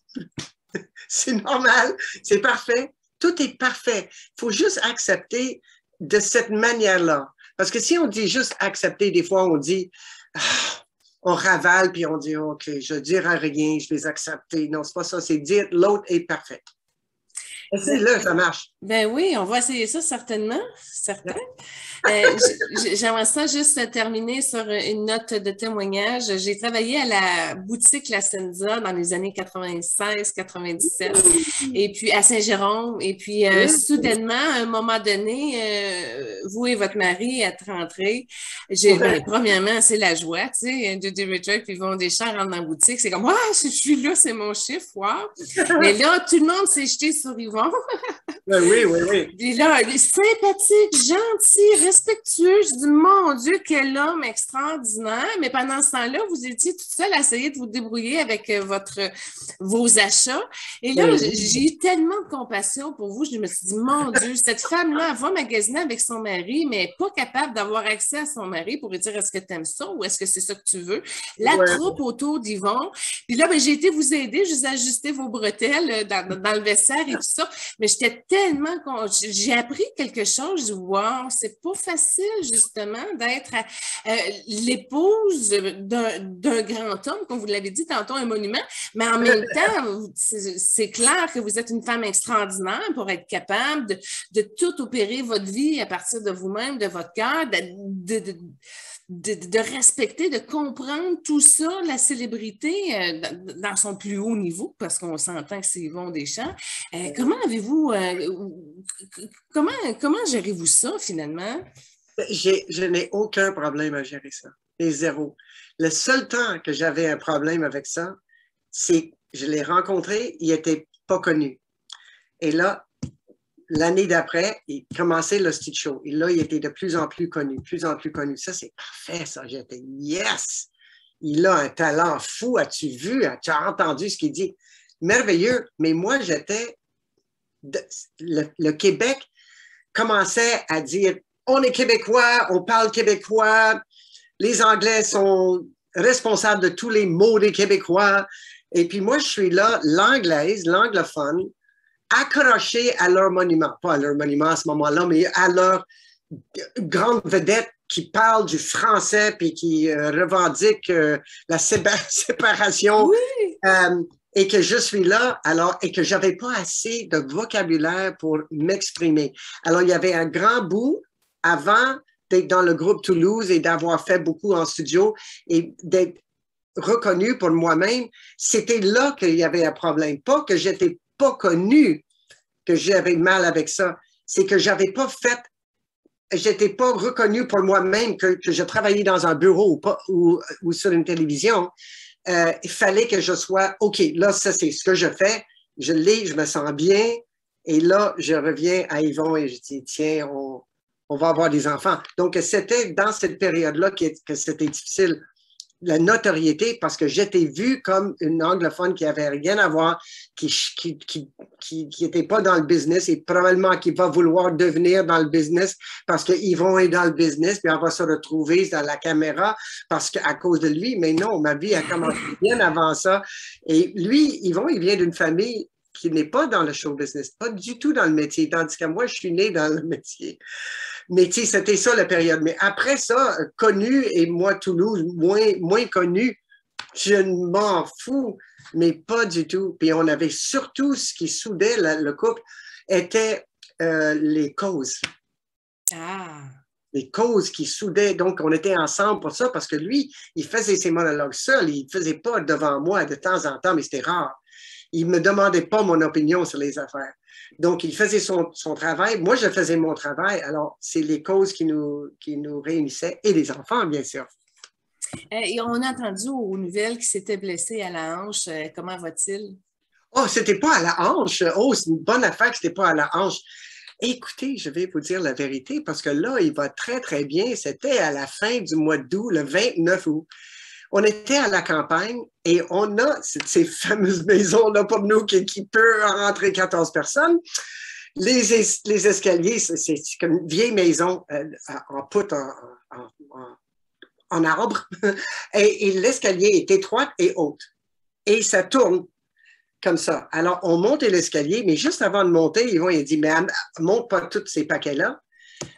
c'est normal, c'est parfait. Tout est parfait. Il faut juste accepter de cette manière-là. Parce que si on dit juste accepter, des fois, on dit, on ravale, puis on dit, OK, je ne dirai rien, je vais accepter. Non, c'est pas ça, c'est dire l'autre est parfait. C'est là, ça marche. Ben oui, on va essayer ça certainement, certain. J'aimerais ça juste terminer sur une note de témoignage. J'ai travaillé à la boutique La Senza dans les années 96-97 et puis à Saint-Jérôme. Et puis soudainement, à un moment donné, vous et votre mari êtes rentrés. Premièrement, c'est la joie, tu sais. Judy Richard puis Yvon Deschamps rentrent dans la boutique. C'est comme, je suis là, c'est mon chiffre, wow. Mais là, tout le monde s'est jeté sur Yvon. Oui, oui, oui. Puis là, il est sympathique, gentil, respectueux. Je dis, mon Dieu, quel homme extraordinaire. Mais pendant ce temps-là, vous étiez toute seule à essayer de vous débrouiller avec vos achats. Et là, j'ai eu tellement de compassion pour vous. Je me suis dit, mon Dieu, cette femme-là, elle va magasiner avec son mari, mais elle n'est pas capable d'avoir accès à son mari pour lui dire, est-ce que tu aimes ça ou est-ce que c'est ça que tu veux? La troupe autour d'Yvon. Puis là, j'ai été vous aider, je vous ai ajusté vos bretelles dans le vestiaire et tout ça. Mais j'étais tellement... J'ai appris quelque chose. Je dis, wow, c'est pas facile, justement, d'être l'épouse d'un grand homme, comme vous l'avez dit tantôt, un monument. Mais en même temps, c'est clair que vous êtes une femme extraordinaire pour être capable de tout opérer votre vie à partir de vous-même, de votre cœur, de respecter, de comprendre tout ça, la célébrité dans son plus haut niveau, parce qu'on s'entend que c'est Yvon Deschamps. Comment avez-vous, comment gérez-vous ça finalement? Je n'ai aucun problème à gérer ça. Et zéro. Le seul temps que j'avais un problème avec ça, c'est que je l'ai rencontré, il n'était pas connu. Et là, l'année d'après, il commençait le Stitch Show. Et là, il était de plus en plus connu, plus en plus connu. Ça, c'est parfait, ça. J'étais, yes! Il a un talent fou. As-tu vu? Tu as entendu ce qu'il dit? Merveilleux. Mais moi, le Québec commençait à dire, on est Québécois, on parle québécois, les Anglais sont responsables de tous les mots des Québécois. Et puis moi, je suis là, l'anglaise, l'anglophone, accroché à leur monument, pas à leur monument à ce moment-là, mais à leur grande vedette qui parle du français puis qui revendique la séparation. Oui. Et que je suis là, alors, et que j'avais pas assez de vocabulaire pour m'exprimer. Alors, il y avait un grand bout avant d'être dans le groupe Toulouse et d'avoir fait beaucoup en studio et d'être reconnu pour moi-même. C'était là qu'il y avait un problème. Pas que j'étais pas connu, que j'avais mal avec ça. C'est que j'avais pas fait, j'étais pas reconnu pour moi-même que je travaillais dans un bureau ou sur une télévision. Il fallait que je sois, OK, là, ça, c'est ce que je fais. Je l'ai, je me sens bien. Et là, je reviens à Yvon et je dis, tiens, on va avoir des enfants. Donc, c'était dans cette période-là que c'était difficile. La notoriété, parce que j'étais vue comme une anglophone qui avait rien à voir, qui était pas dans le business et probablement qui va vouloir devenir dans le business parce qu'Yvon est dans le business, puis on va se retrouver dans la caméra parce qu'à cause de lui. Mais non, ma vie a commencé bien avant ça. Et lui, Yvon, il vient d'une famille qui n'est pas dans le show business, pas du tout dans le métier, tandis que moi, je suis né dans le métier. Mais tu sais, c'était ça la période. Mais après ça, connu, et moi, Toulouse, moins connu, je m'en fous, mais pas du tout. Puis on avait surtout ce qui soudait le couple, était les causes. Ah! Les causes qui soudaient. Donc, on était ensemble pour ça, parce que lui, il faisait ses monologues seul. Il ne faisait pas devant moi de temps en temps, mais c'était rare. Il ne me demandait pas mon opinion sur les affaires. Donc, il faisait son travail. Moi, je faisais mon travail. Alors, c'est les causes qui nous réunissaient et les enfants, bien sûr. Et on a entendu aux nouvelles qu'il s'était blessé à la hanche. Comment va-t-il? Oh, c'était pas à la hanche. Oh, c'est une bonne affaire que c'était pas à la hanche. Écoutez, je vais vous dire la vérité parce que là, il va très, très bien. C'était à la fin du mois d'août, le 29 août. On était à la campagne et on a ces fameuses maisons-là pour nous qui peuvent rentrer 14 personnes. Les escaliers, c'est comme une vieille maison en poutre, en arbre. Et l'escalier est étroit et haute. Et ça tourne comme ça. Alors, on monte l'escalier, mais juste avant de monter, il dit, mais monte pas tous ces paquets-là.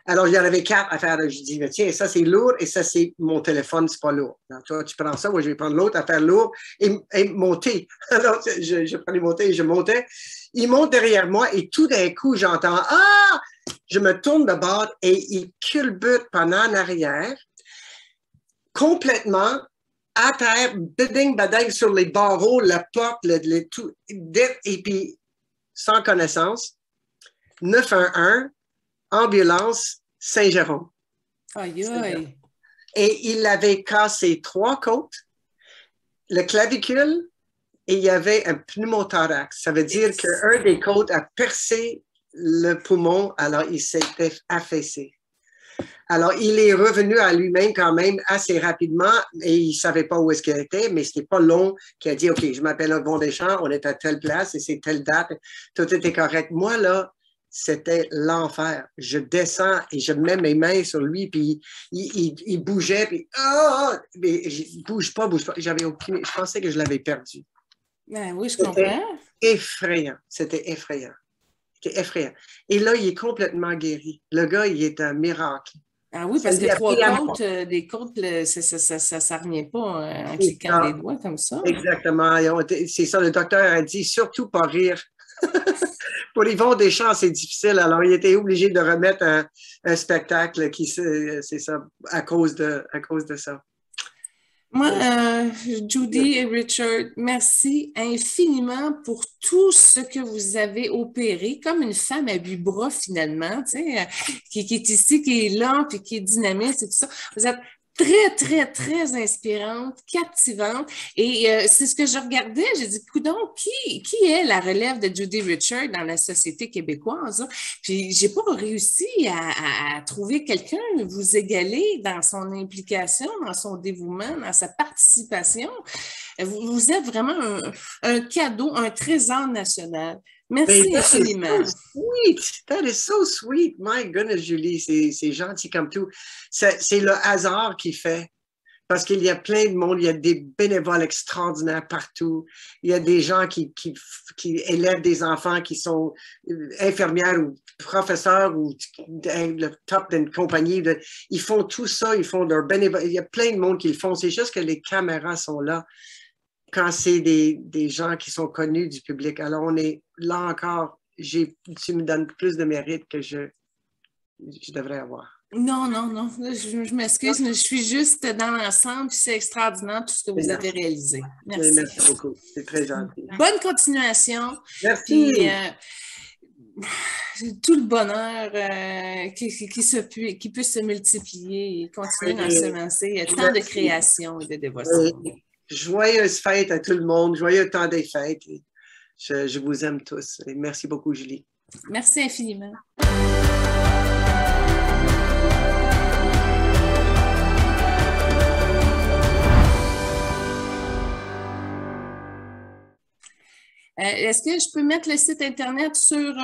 Alors, il y en avait 4 à faire. Je dis, tiens, ça, c'est lourd et ça, c'est mon téléphone, c'est pas lourd. Alors, toi, tu prends ça, moi, je vais prendre l'autre à faire lourd et monter. Alors, je prenais monter et je montais. Il monte derrière moi et tout d'un coup, j'entends, ah! Je me tourne de bord et il culbute pendant en arrière, complètement à terre, bading sur les barreaux, la porte, tout, et puis, sans connaissance, 911, ambulance Saint-Jérôme. Aïe, aïe. Et il avait cassé 3 côtes, le clavicule, et il y avait un pneumothorax. Ça veut dire qu'un des côtes a percé le poumon, alors il s'était affaissé. Alors, il est revenu à lui-même quand même assez rapidement et il ne savait pas où est-ce qu'il était, mais ce n'était pas long qu'il a dit, OK, je m'appelle Yvon Deschamps, on est à telle place et c'est telle date. Tout était correct. Moi, là, c'était l'enfer. Je descends et je mets mes mains sur lui, puis il bougeait, puis mais bouge pas. J'avais aucune... Je pensais que je l'avais perdu. Ben oui, je comprends. Effrayant. C'était effrayant. C'était effrayant. Et là, il est complètement guéri. Le gars, il est un miracle. Ah oui, parce que 3 côtes, des côtes, ça ne revient pas en cliquant les doigts comme ça. Exactement. C'est ça, le docteur a dit, surtout pas rire. Pour Yvon Deschamps, c'est difficile. Alors, il était obligé de remettre un spectacle c'est ça, à cause de ça. Moi, Judy et Richard, merci infiniment pour tout ce que vous avez opéré, comme une femme à 8 bras finalement, tu sais, qui est ici, qui est là, puis qui est dynamique et tout ça. Vous êtes très, très, très inspirante, captivante. Et c'est ce que je regardais. J'ai dit, coudonc, qui est la relève de Judy Richard dans la société québécoise? Hein? Puis, j'ai pas réussi à trouver quelqu'un vous égaler dans son implication, dans son dévouement, dans sa participation. Vous êtes vraiment un cadeau, un trésor national. Merci infiniment. Sweet. That is so sweet. My goodness, Julie, c'est gentil comme tout. C'est le hasard qui fait. Parce qu'il y a plein de monde, il y a des bénévoles extraordinaires partout. Il y a des gens qui élèvent des enfants qui sont infirmières ou professeurs ou le top d'une compagnie. Ils font tout ça, ils font leur bénévole. Il y a plein de monde qui le font. C'est juste que les caméras sont là quand c'est des gens qui sont connus du public. Alors, on est là encore, tu me donnes plus de mérite que je devrais avoir. Non, je m'excuse, mais je suis juste dans l'ensemble, puis c'est extraordinaire tout ce que vous avez réalisé. Merci. Merci beaucoup, c'est très gentil. Bonne continuation. Merci. Puis, tout le bonheur qui peut se multiplier et continuer d'ensemencer. Il y a tant de création et de dévotion. Joyeuses fêtes à tout le monde, joyeux temps des fêtes. Je vous aime tous. Et merci beaucoup, Julie. Merci infiniment. Est-ce que je peux mettre le site Internet sur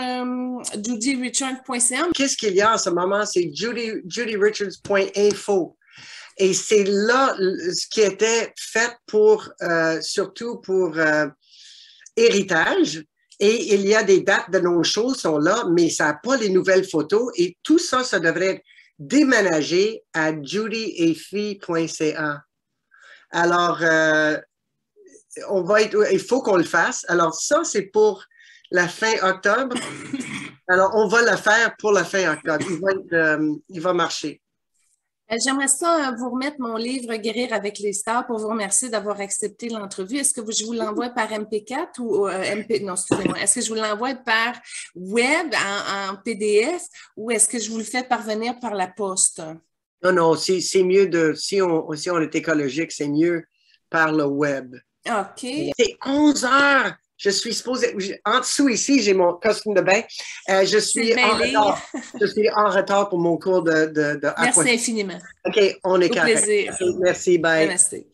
judyrichards.ca? Qu'est-ce qu'il y a en ce moment? C'est judyrichards.info. Et c'est là ce qui était fait surtout pour héritage. Et il y a des dates de nos shows sont là, mais ça n'a pas les nouvelles photos. Et tout ça, ça devrait être déménagé à judyefi.ca. Alors, il faut qu'on le fasse. Alors, ça, c'est pour la fin octobre. Alors, on va le faire pour la fin octobre. Il va marcher. J'aimerais ça vous remettre mon livre Guérir avec les stars pour vous remercier d'avoir accepté l'entrevue. Est-ce que je vous l'envoie par MP4 ou non, excusez-moi. Est-ce que je vous l'envoie par web en PDF ou est-ce que je vous le fais parvenir par la poste? Non, c'est mieux si on est écologique, c'est mieux par le web. OK. C'est 11 heures. Je suis supposée, en dessous ici, j'ai mon costume de bain. Je suis en retard. Je suis en retard pour mon cours de Merci infiniment. OK, on est carré. Au plaisir. Merci, bye. Merci.